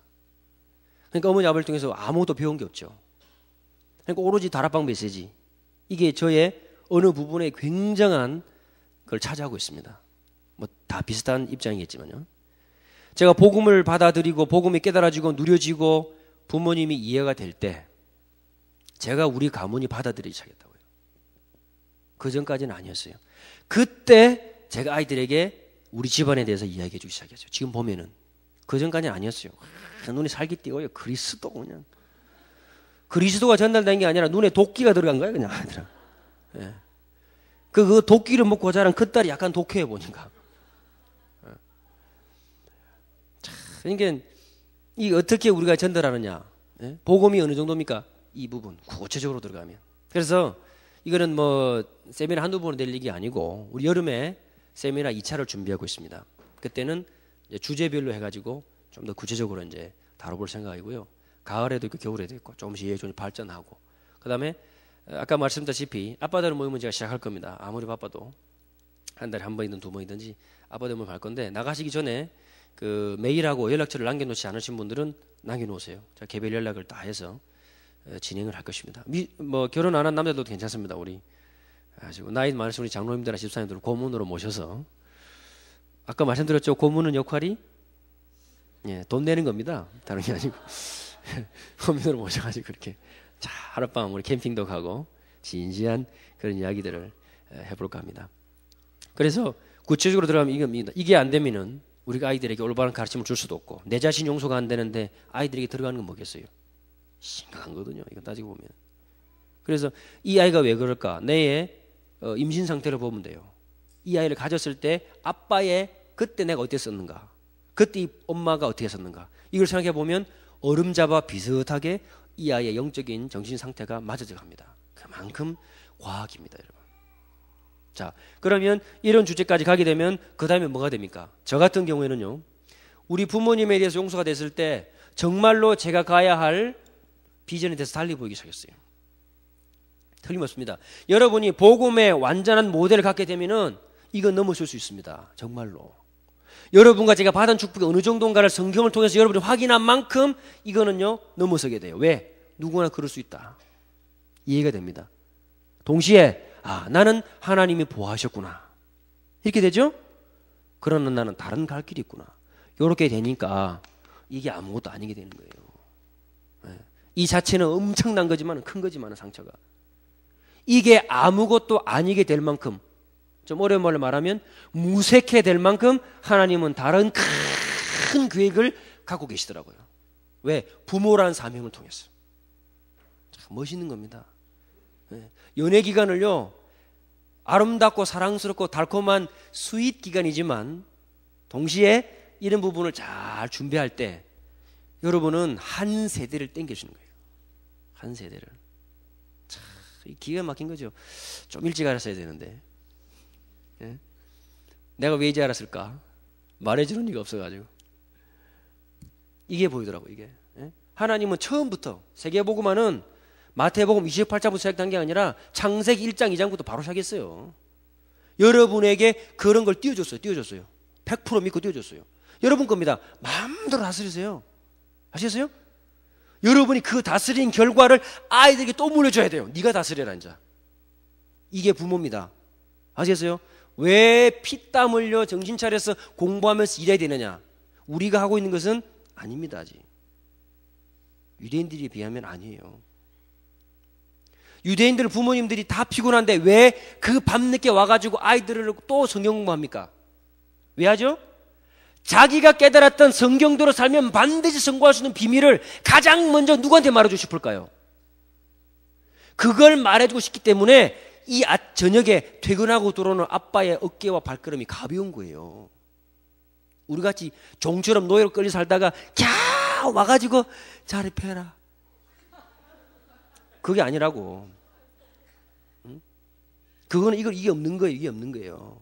그러니까 어머니, 아버지를 통해서 아무것도 배운 게 없죠. 그러니까 오로지 다락방 메시지. 이게 저의 어느 부분에 굉장한 걸 차지하고 있습니다. 뭐 다 비슷한 입장이겠지만요. 제가 복음을 받아들이고 복음이 깨달아지고 누려지고 부모님이 이해가 될 때 제가 우리 가문이 받아들이기 시작했다고요. 그 전까지는 아니었어요. 그때 제가 아이들에게 우리 집안에 대해서 이야기해 주기 시작했어요. 지금 보면은 그 전까지는 아니었어요. 눈에 살기 띄고요. 그리스도 그냥 그리스도가 전달된 게 아니라 눈에 도끼가 들어간 거예요. 그냥 아이들은. 예. 그 도끼를 먹고 자란 그 딸이 약간 독해해 보니까. 그러니까 이 어떻게 우리가 전달하느냐? 예? 복음이 어느 정도입니까? 이 부분 구체적으로 들어가면. 그래서 이거는 뭐 세미나 한두 번으로 될 얘기 아니고 우리 여름에 세미나 2차를 준비하고 있습니다. 그때는 이제 주제별로 해가지고 좀 더 구체적으로 이제 다뤄볼 생각이고요. 가을에도 있고 겨울에도 있고 조금씩 이해 좀 발전하고. 그다음에 아까 말씀드렸다시피 아빠들 모임은 제가 시작할 겁니다. 아무리 바빠도 한 달에 한 번이든 두 번이든지 아빠들 모임 할 건데 나가시기 전에 그 메일하고 연락처를 남겨놓지 않으신 분들은 남겨놓으세요. 제가 개별 연락을 다 해서 진행을 할 것입니다. 뭐 결혼 안 한 남자도 괜찮습니다. 우리 아시고 나이 많으신 우리 장로님들이나 집사님들을 고문으로 모셔서 아까 말씀드렸죠. 고문은 역할이 예, 돈 내는 겁니다. 다른 게 아니고 고문으로 모셔가지고 그렇게 자 하룻밤 우리 캠핑도 가고 진지한 그런 이야기들을 해볼까 합니다. 그래서 구체적으로 들어가면 이겁니다. 이게 안 되면은 우리가 아이들에게 올바른 가르침을 줄 수도 없고 내 자신 용서가 안 되는데 아이들에게 들어가는 건 뭐겠어요? 심각한 거거든요. 이거 따지고 보면. 그래서 이 아이가 왜 그럴까? 내의 임신 상태를 보면 돼요. 이 아이를 가졌을 때 아빠의 그때 내가 어땠었는가? 그때 이 엄마가 어떻게 했었는가? 이걸 생각해 보면 얼음잡아 비슷하게 이 아이의 영적인 정신 상태가 맞아져 갑니다. 그만큼 과학입니다, 여러분. 자, 그러면 이런 주제까지 가게 되면 그 다음에 뭐가 됩니까? 저 같은 경우에는요. 우리 부모님에 대해서 용서가 됐을 때 정말로 제가 가야 할 비전에 대해서 달리 보이기 시작했어요. 틀림없습니다. 여러분이 복음의 완전한 모델을 갖게 되면은 이건 넘어설 수 있습니다. 정말로. 여러분과 제가 받은 축복이 어느 정도인가를 성경을 통해서 여러분이 확인한 만큼 이거는요 넘어서게 돼요. 왜? 누구나 그럴 수 있다. 이해가 됩니다. 동시에 나는 하나님이 보호하셨구나. 이렇게 되죠? 그러나 나는 다른 갈 길이 있구나. 이렇게 되니까 이게 아무것도 아니게 되는 거예요. 이 자체는 엄청난 거지만 큰 거지만 상처가. 이게 아무것도 아니게 될 만큼 좀 어려운 말로 말하면 무색해 될 만큼 하나님은 다른 큰 계획을 갖고 계시더라고요. 왜? 부모라는 사명을 통해서. 참 멋있는 겁니다. 연애 기간을요 아름답고 사랑스럽고 달콤한 스윗 기간이지만 동시에 이런 부분을 잘 준비할 때 여러분은 한 세대를 땡겨주는 거예요. 한 세대를. 참 기가 막힌 거죠. 좀 일찍 알았어야 되는데. 예? 내가 왜 이제 알았을까? 말해주는 이가 없어가지고. 이게 보이더라고 이게. 예? 하나님은 처음부터 세계복음화는 마태복음 28장부터 시작한 게 아니라 창세기 1장 2장부터 바로 시작했어요. 여러분에게 그런 걸 띄워줬어요. 100% 믿고 띄워줬어요. 여러분 겁니다. 마음대로 다스리세요. 아시겠어요? 여러분이 그 다스린 결과를 아이들에게 또 물려줘야 돼요. 네가 다스려라 이제. 이게 부모입니다. 아시겠어요? 왜 피땀 흘려 정신 차려서 공부하면서 일해야 되느냐? 우리가 하고 있는 것은 아닙니다. 아직. 유대인들에 비하면 아니에요. 유대인들 부모님들이 다 피곤한데 왜 그 밤늦게 와가지고 아이들을 또 성경 공부합니까? 왜 하죠? 자기가 깨달았던 성경대로 살면 반드시 성공할 수 있는 비밀을 가장 먼저 누구한테 말해주고 싶을까요? 그걸 말해주고 싶기 때문에 이 저녁에 퇴근하고 들어오는 아빠의 어깨와 발걸음이 가벼운 거예요. 우리같이 종처럼 노예로 끌려 살다가 캬 와가지고 자립해라. 그게 아니라고. 응? 그거는 이게 없는 거예요. 이게 없는 거예요.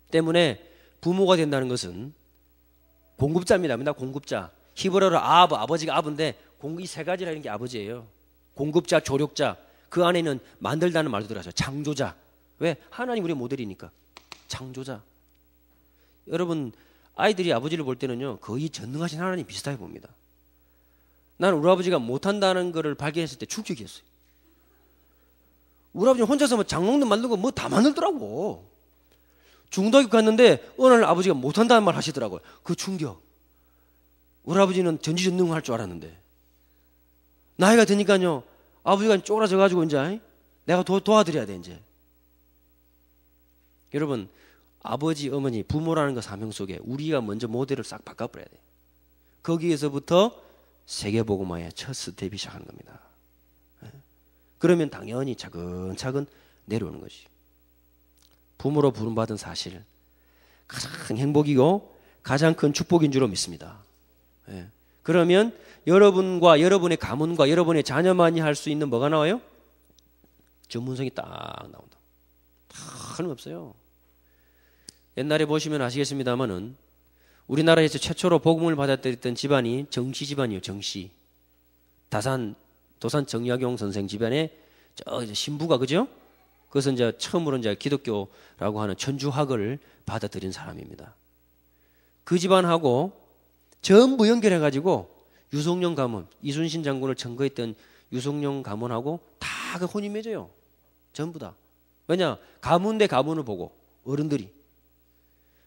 때문에 부모가 된다는 것은 공급자입니다. 맨날 공급자. 히브리어로 아버지가 아버인데 이 세 가지라는 게 아버지예요. 공급자, 조력자. 그 안에는 만들다는 말도 들어가죠. 창조자. 왜? 하나님 우리의 모델이니까. 창조자. 여러분 아이들이 아버지를 볼 때는요 거의 전능하신 하나님 비슷하게 봅니다. 나는 우리 아버지가 못한다는 것을 발견했을 때 충격이었어요. 우리 아버지는 혼자서 뭐 장롱도 만들고 뭐 다 만들더라고. 중등학교 갔는데 어느 날 아버지가 못한다는 말 하시더라고요. 그 충격. 우리 아버지는 전지전능할 줄 알았는데 나이가 드니까요 아버지가 쪼그라져 가지고 이제 내가 도와드려야 돼 이제. 여러분 아버지 어머니 부모라는 그 사명 속에 우리가 먼저 모델을 싹 바꿔버려야 돼. 거기에서부터 세계복음화의 첫 스텝이 시작하는 겁니다. 그러면 당연히 차근차근 내려오는 것이. 부모로 부름받은 사실 가장 행복이고 가장 큰 축복인 줄로 믿습니다. 그러면 여러분과 여러분의 가문과 여러분의 자녀만이 할 수 있는 뭐가 나와요? 전문성이 딱 나온다. 다른 없어요. 옛날에 보시면 아시겠습니다만은 우리나라에서 최초로 복음을 받았던 집안이 정씨 집안이에요. 정씨. 도산 정약용 선생 집안의 신부가 그죠? 그것은 이제 처음으로 이제 기독교라고 하는 천주학을 받아들인 사람입니다. 그 집안하고 전부 연결해가지고 유성룡 가문, 이순신 장군을 청거했던 유성룡 가문하고 다 그 혼이 맺어요. 전부 다. 왜냐? 가문 대 가문을 보고 어른들이.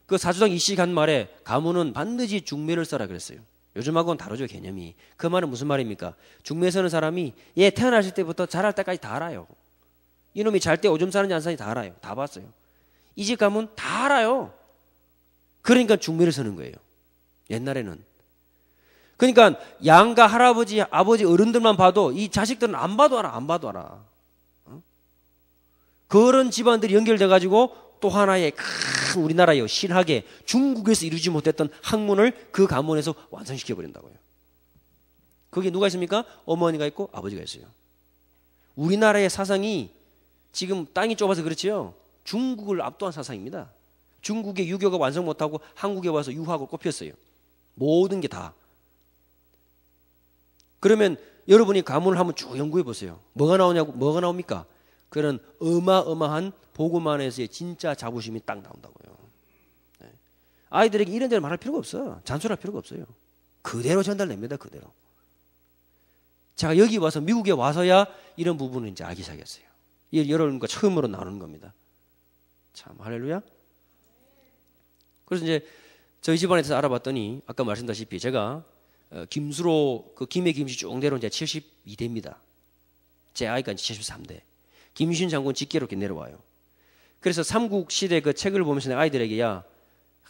그 사주당 이씨 간 말에 가문은 반드시 중매를 써라 그랬어요. 요즘하고는 다르죠 개념이. 그 말은 무슨 말입니까? 중매 서는 사람이 얘 태어났을 때부터 자랄 때까지 다 알아요. 이놈이 잘 때 오줌 싸는지 안 싸는지 다 알아요. 다 봤어요. 이 집 가문 다 알아요. 그러니까 중매를 서는 거예요. 옛날에는. 그러니까 양가 할아버지 아버지 어른들만 봐도 이 자식들은 안 봐도 알아. 안 봐도 알아. 그런 집안들이 연결돼 가지고 또 하나의 큰 우리나라의 신학의 중국에서 이루지 못했던 학문을 그 가문에서 완성시켜 버린다고요. 거기에 누가 있습니까? 어머니가 있고 아버지가 있어요. 우리나라의 사상이 지금 땅이 좁아서 그렇지요. 중국을 압도한 사상입니다. 중국의 유교가 완성 못하고 한국에 와서 유학을 꼽혔어요. 모든 게 다. 그러면 여러분이 가문을 한번 쭉 연구해 보세요. 뭐가 나옵니까? 그런 어마어마한 복음 안에서의 진짜 자부심이 딱 나온다고요. 아이들에게 이런저런 말할 필요가 없어요. 잔소리할 필요가 없어요. 그대로 전달됩니다. 그대로. 제가 여기 와서 미국에 와서야 이런 부분을 이제 알기 시작했어요. 여러분과 처음으로 나누는 겁니다. 참 할렐루야. 그래서 이제 저희 집안에서 알아봤더니 아까 말씀드렸다시피 제가 김수로 그 김해 김씨 쭉 내려온 제 72대입니다. 제 아이가 이제 73대. 김유신 장군 직계로 이렇게 내려와요. 그래서 삼국시대 그 책을 보면서 내가 아이들에게 야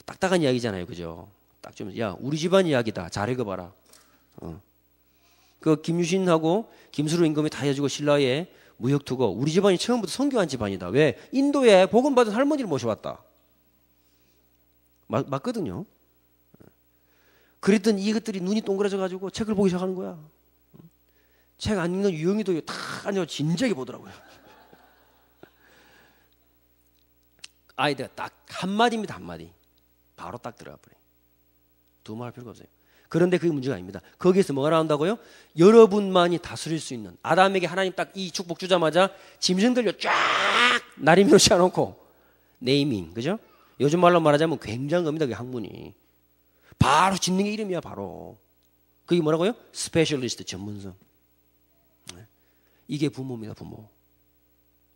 딱딱한 이야기잖아요, 그죠? 딱 좀 야 우리 집안 이야기다. 잘 읽어봐라. 그 김유신하고 김수로 임금이 다 해주고 신라에 무역투고 우리 집안이 처음부터 선교한 집안이다. 왜? 인도에 복음 받은 할머니를 모셔왔다. 맞거든요. 그랬더니 이것들이 눈이 동그래져 가지고 책을 보기 시작하는 거야. 책 안 읽는 유영이도 다 앉아 진지하게 보더라고요. 아이들 딱 한마디입니다. 한마디. 바로 딱 들어가 버려요. 두말 할 필요가 없어요. 그런데 그게 문제가 아닙니다. 거기에서 뭐가 나온다고요? 여러분만이 다스릴 수 있는. 아담에게 하나님 딱 이 축복 주자마자 짐승들요 쫙 나리미로 씌워놓고 네이밍, 그죠? 요즘 말로 말하자면 굉장한 겁니다. 그 학문이. 바로 짓는 게 이름이야. 바로. 그게 뭐라고요? 스페셜리스트 전문성. 이게 부모입니다. 부모.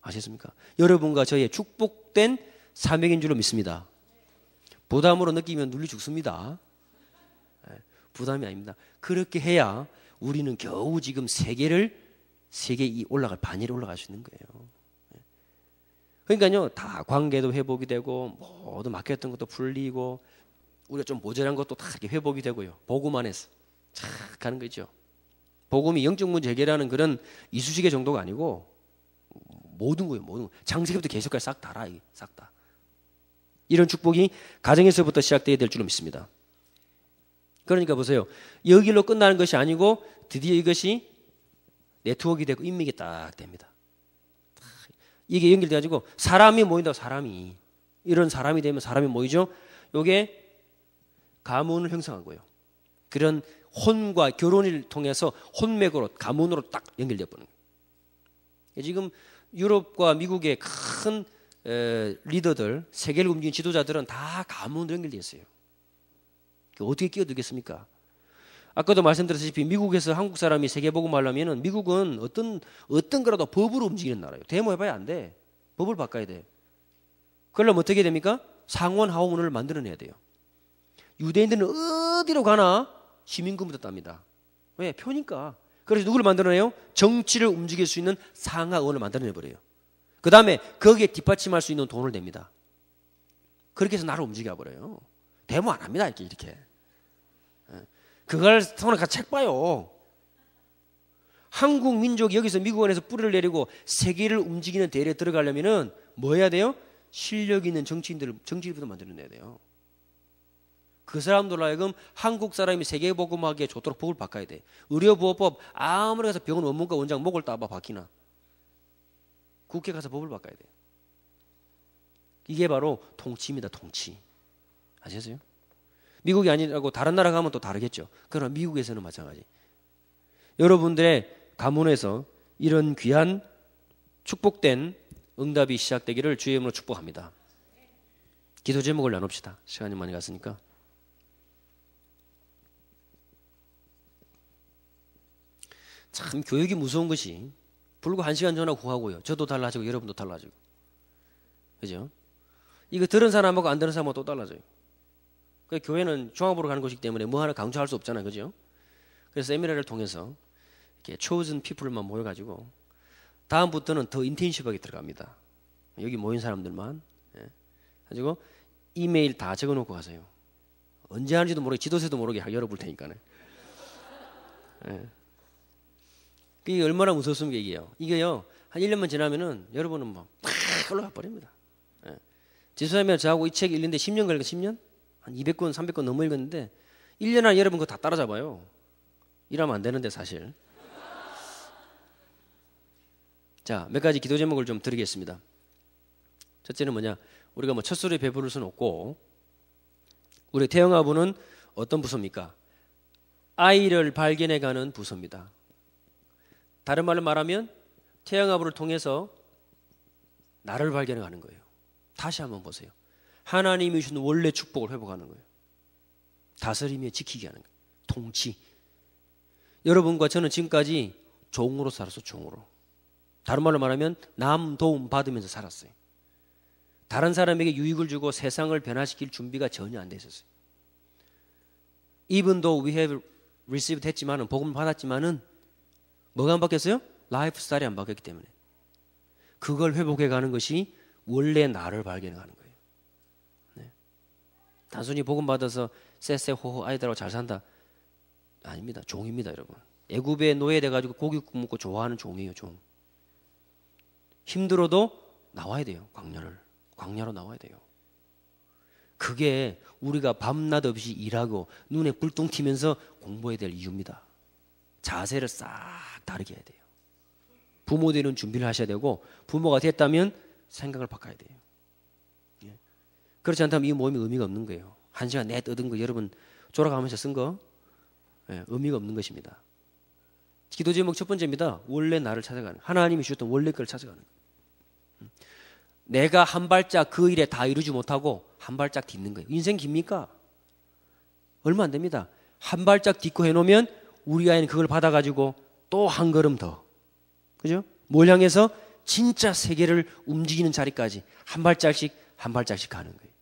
아셨습니까? 여러분과 저의 축복된 사명인 줄로 믿습니다. 부담으로 느끼면 눌리 죽습니다. 부담이 아닙니다. 그렇게 해야 우리는 겨우 지금 세계 올라갈 반열에 올라갈 수 있는 거예요. 그러니까요, 다 관계도 회복이 되고 모두 막혔던 것도 풀리고 우리가 좀 모자란 것도 다 이렇게 회복이 되고요. 복음 안에서 착 가는 거죠. 복음이 영적 문제 해결하는 그런 이쑤시개 정도가 아니고 모든 거예요. 모든 거. 장세기부터 계속까지 싹 다라. 싹 다. 이런 축복이 가정에서부터 시작되어야 될 줄로 믿습니다. 그러니까 보세요. 여기로 끝나는 것이 아니고 드디어 이것이 네트워크가 되고 인맥이 딱 됩니다. 이게 연결돼가지고 사람이 모인다고 사람이. 이런 사람이 되면 사람이 모이죠. 이게 가문을 형성하고요. 그런 혼과 결혼을 통해서 혼맥으로 가문으로 딱 연결되어 버는 거예요. 지금 유럽과 미국의 큰 리더들, 세계를 움직이는 지도자들은 다 가문으로 연결되어 있어요. 어떻게 끼어들겠습니까? 아까도 말씀드렸다시피 미국에서 한국 사람이 세계복음을 하려면 미국은 어떤 거라도 법으로 움직이는 나라예요. 데모해봐야 안 돼. 법을 바꿔야 돼. 그러려면 어떻게 됩니까? 상원 하원을 만들어내야 돼요. 유대인들은 어디로 가나 시민권부터 땁니다. 왜? 표니까. 그래서 누구를 만들어내요? 정치를 움직일 수 있는 상하원을 만들어내버려요. 그 다음에 거기에 뒷받침할 수 있는 돈을 냅니다. 그렇게 해서 나를 움직여버려요. 데모 안 합니다. 이렇게. 그걸 손에 같이 책 봐요. 한국 민족이 여기서 미국 안에서 뿌리를 내리고 세계를 움직이는 대회에 들어가려면은 뭐 해야 돼요? 실력 있는 정치인부터 만들어내야 돼요. 그 사람들 하여금 한국 사람이 세계복음하기에 좋도록 법을 바꿔야 돼. 의료보호법 아무리 가서 병원 원문과 원장 목을 따봐 바뀌나. 국회 가서 법을 바꿔야 돼. 이게 바로 통치입니다. 통치. 아시겠어요? 미국이 아니라고 다른 나라 가면 또 다르겠죠. 그러나 미국에서는 마찬가지. 여러분들의 가문에서 이런 귀한 축복된 응답이 시작되기를 주의 이름으로 축복합니다. 기도 제목을 나눕시다. 시간이 많이 갔으니까. 참 교육이 무서운 것이 불과 1시간 전화 구하고요. 저도 달라지고 여러분도 달라지고. 그죠? 이거 들은 사람하고 안 들은 사람하고 또 달라져요. 그 교회는 종합으로 가는 곳이기 때문에 뭐 하나 강조할 수 없잖아요. 그죠? 그래서 세미나를 통해서 이렇게 chosen people만 모여가지고 다음부터는 더 인텐시브하게 들어갑니다. 여기 모인 사람들만. 예. 가지고 이메일 다 적어놓고 가세요. 언제 하는지도 모르게 지도세도 모르게 열어볼 테니까요. 예. 이게 얼마나 무섭습니까 이게요. 이게요 한 1년만 지나면은 여러분은 막 올라가 버립니다. 예. 지수사님이랑 저하고 이 책 읽는데 10년 걸리니까 10년? 한 200권 300권 넘어 읽었는데 1년 안에 여러분 그거 다 따라잡아요. 이러면 안 되는데 사실. 자, 몇 가지 기도 제목을 좀 드리겠습니다. 첫째는 뭐냐? 우리가 뭐 첫술에 배부를 수는 없고 우리 태영아부는 어떤 부서입니까? 아이를 발견해가는 부서입니다. 다른 말로 말하면 태영아부를 통해서 나를 발견해가는 거예요. 다시 한번 보세요. 하나님이 주신 원래 축복을 회복하는 거예요. 다스리며 지키게 하는 거예요. 통치. 여러분과 저는 지금까지 종으로 살았어. 종으로. 다른 말로 말하면 남 도움 받으면서 살았어요. 다른 사람에게 유익을 주고 세상을 변화시킬 준비가 전혀 안 돼 있었어요. Even though we have received 했지만은 복음을 받았지만은 뭐가 안 바뀌었어요? 라이프 스타일이 안 바뀌었기 때문에 그걸 회복해 가는 것이 원래 나를 발견해 가는 거예요. 네. 단순히 복음 받아서 쎄쎄호호 아이들하고 잘 산다 아닙니다. 종입니다, 여러분. 애굽에 노예돼 가지고 고기 굽고 좋아하는 종이에요, 종. 힘들어도 나와야 돼요. 광야로 나와야 돼요. 그게 우리가 밤낮 없이 일하고 눈에 불똥 튀면서 공부해야 될 이유입니다. 자세를 싹 다르게 해야 돼요. 부모 되는 준비를 하셔야 되고 부모가 됐다면 생각을 바꿔야 돼요. 예. 그렇지 않다면 이 모임이 의미가 없는 거예요. 1시간 내 얻은 거 여러분 졸아가면서 쓴 거 의미가 없는 것입니다. 기도 제목 첫 번째입니다. 원래 나를 찾아가는 하나님이 주셨던 원래 걸 찾아가는 거예요. 내가 한 발짝 그 일에 다 이루지 못하고 한 발짝 딛는 거예요. 인생 깁니까? 얼마 안 됩니다. 한 발짝 딛고 해놓으면 우리 아이는 그걸 받아가지고 또 한 걸음 더. 그죠? 뭘 향해서? 진짜 세계를 움직이는 자리까지 한 발짝씩 한 발짝씩 가는 거예요.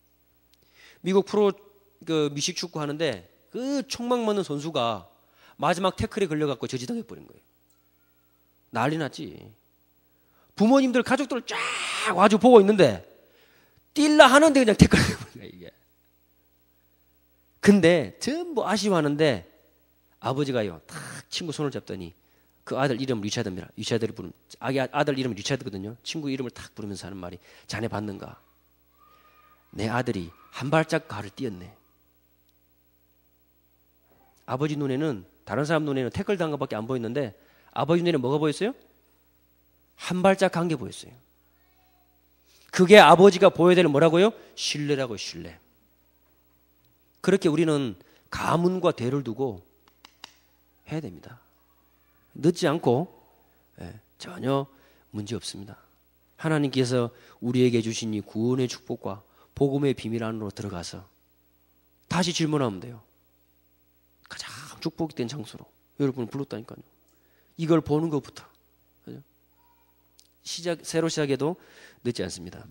미국 프로 미식 축구 하는데 그 총막 맞는 선수가 마지막 태클에 걸려갖고 저지당해 버린 거예요. 난리 났지. 부모님들 가족들 쫙 와주 보고 있는데 뛸라 하는데 그냥 태클 걸려버린 거예요, 이게. 근데 전부 아쉬워하는데 아버지가요 탁 친구 손을 잡더니 그 아들 이름 리차드입니다. 리차드를 부르면 아들 이름이 리차드거든요. 친구 이름을 탁 부르면서 하는 말이 자네 봤는가? 내 아들이 한 발짝 가를 뛰었네. 아버지 눈에는 다른 사람 눈에는 태클 당한 것밖에 안 보였는데 아버지 눈에는 뭐가 보였어요? 한 발짝 간 게 보였어요. 그게 아버지가 보여야 되는 뭐라고요? 신뢰라고요, 신뢰. 그렇게 우리는 가문과 대를 두고 해야 됩니다. 늦지 않고 전혀 문제 없습니다. 하나님께서 우리에게 주신 이 구원의 축복과 복음의 비밀 안으로 들어가서 다시 질문하면 돼요. 가장 축복이 된 장소로 여러분을 불렀다니까요. 이걸 보는 것부터 새로 시작해도 늦지 않습니다.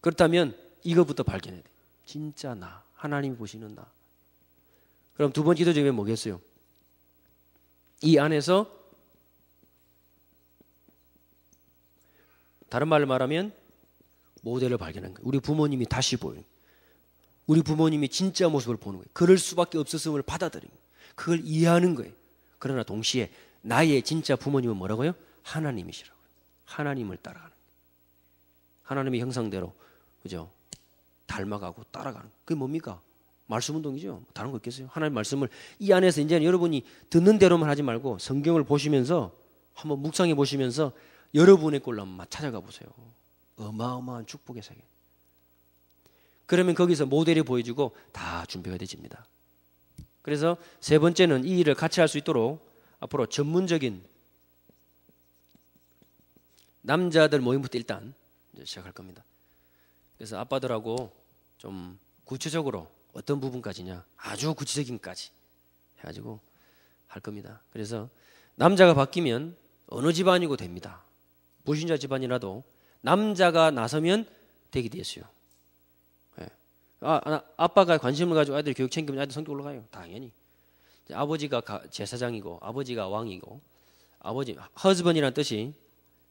그렇다면 이것부터 발견해야 돼요. 진짜 나, 하나님이 보시는 나. 그럼 두 번째 기도 제목이 뭐겠어요? 이 안에서 다른 말로 말하면 모델을 발견한 거예요. 우리 부모님이 다시 보여요. 우리 부모님이 진짜 모습을 보는 거예요. 그럴 수밖에 없었음을 받아들이는 거예요. 그걸 이해하는 거예요. 그러나 동시에 나의 진짜 부모님은 뭐라고요? 하나님이시라고요. 하나님을 따라가는 거예요. 하나님의 형상대로 그죠? 닮아가고 따라가는 거예요. 그게 뭡니까? 말씀 운동이죠. 다른 거 있겠어요? 하나님의 말씀을 이 안에서 이제 여러분이 듣는 대로만 하지 말고 성경을 보시면서 한번 묵상해 보시면서 여러분의 꼴로 한번 찾아가 보세요. 어마어마한 축복의 세계. 그러면 거기서 모델이 보여지고 다 준비가 되집니다. 그래서 세 번째는 이 일을 같이 할 수 있도록 앞으로 전문적인 남자들 모임부터 일단 이제 시작할 겁니다. 그래서 아빠들하고 좀 구체적으로 어떤 부분까지냐 아주 구체적인까지 해가지고 할 겁니다. 그래서 남자가 바뀌면 어느 집안이고 됩니다. 불신자 집안이라도 남자가 나서면 되게 됐어요. 네. 아빠가 관심을 가지고 아이들 교육 챙기면 아이들 성격 올라가요. 당연히. 아버지가 제사장이고 아버지가 왕이고 아버지 허즈번이라는 뜻이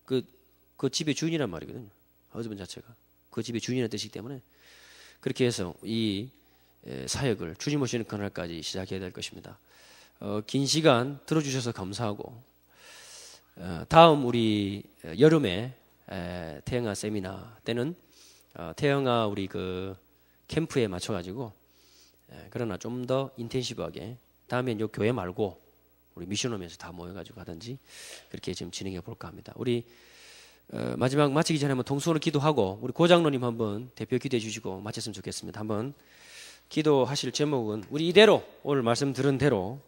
그 집의 주인이란 말이거든요. 허즈번 자체가 그 집의 주인이라는 뜻이기 때문에 그렇게 해서 이 사역을 주님 오시는 그날까지 시작해야 될 것입니다. 긴 시간 들어주셔서 감사하고 다음 우리 여름에 태영아 세미나 때는 태영아 우리 그 캠프에 맞춰가지고 그러나 좀 더 인텐시브하게 다음엔 요 교회 말고 우리 미션홈에서 다 모여가지고 하든지 그렇게 지금 진행해 볼까 합니다. 우리 마지막 마치기 전에 한번 동성으로 기도하고 우리 고장로님 한번 대표 기도해 주시고 마쳤으면 좋겠습니다. 한번 기도하실 제목은 우리 이대로 오늘 말씀 들은 대로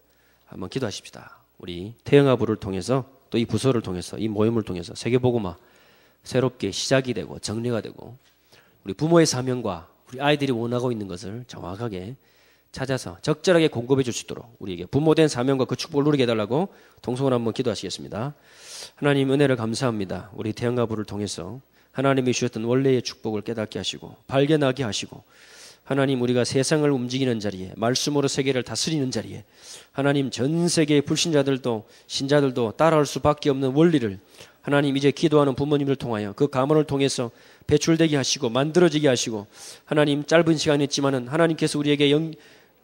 한번 기도하십시다. 우리 태영아 부를 통해서 또 이 부서를 통해서 이 모임을 통해서 세계복음화 새롭게 시작이 되고 정리가 되고 우리 부모의 사명과 우리 아이들이 원하고 있는 것을 정확하게 찾아서 적절하게 공급해 줄 수 있도록 우리에게 부모된 사명과 그 축복을 누리게 해달라고 동성으로 한번 기도하시겠습니다. 하나님 은혜를 감사합니다. 우리 태영아 부를 통해서 하나님이 주셨던 원래의 축복을 깨닫게 하시고 발견하게 하시고 하나님 우리가 세상을 움직이는 자리에 말씀으로 세계를 다스리는 자리에 하나님 전 세계의 불신자들도 신자들도 따라올 수밖에 없는 원리를 하나님 이제 기도하는 부모님을 통하여 그 가문을 통해서 배출되게 하시고 만들어지게 하시고 하나님 짧은 시간이었지만은 하나님께서 우리에게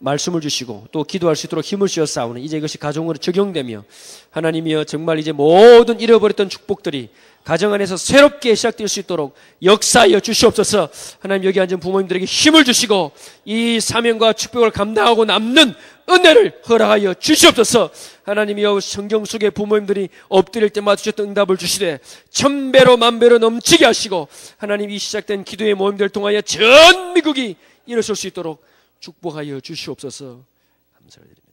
말씀을 주시고 또 기도할 수 있도록 힘을 씌워 싸우는 이제 이것이 가정으로 적용되며 하나님이여 정말 이제 모든 잃어버렸던 축복들이 가정 안에서 새롭게 시작될 수 있도록 역사하여 주시옵소서. 하나님 여기 앉은 부모님들에게 힘을 주시고 이 사명과 축복을 감당하고 남는 은혜를 허락하여 주시옵소서. 하나님이여 성경 속의 부모님들이 엎드릴 때마다 주셨던 응답을 주시되 천배로 만배로 넘치게 하시고 하나님 이 시작된 기도의 모임들을 통하여 전 미국이 일어설 수 있도록 축복하여 주시옵소서. 감사드립니다.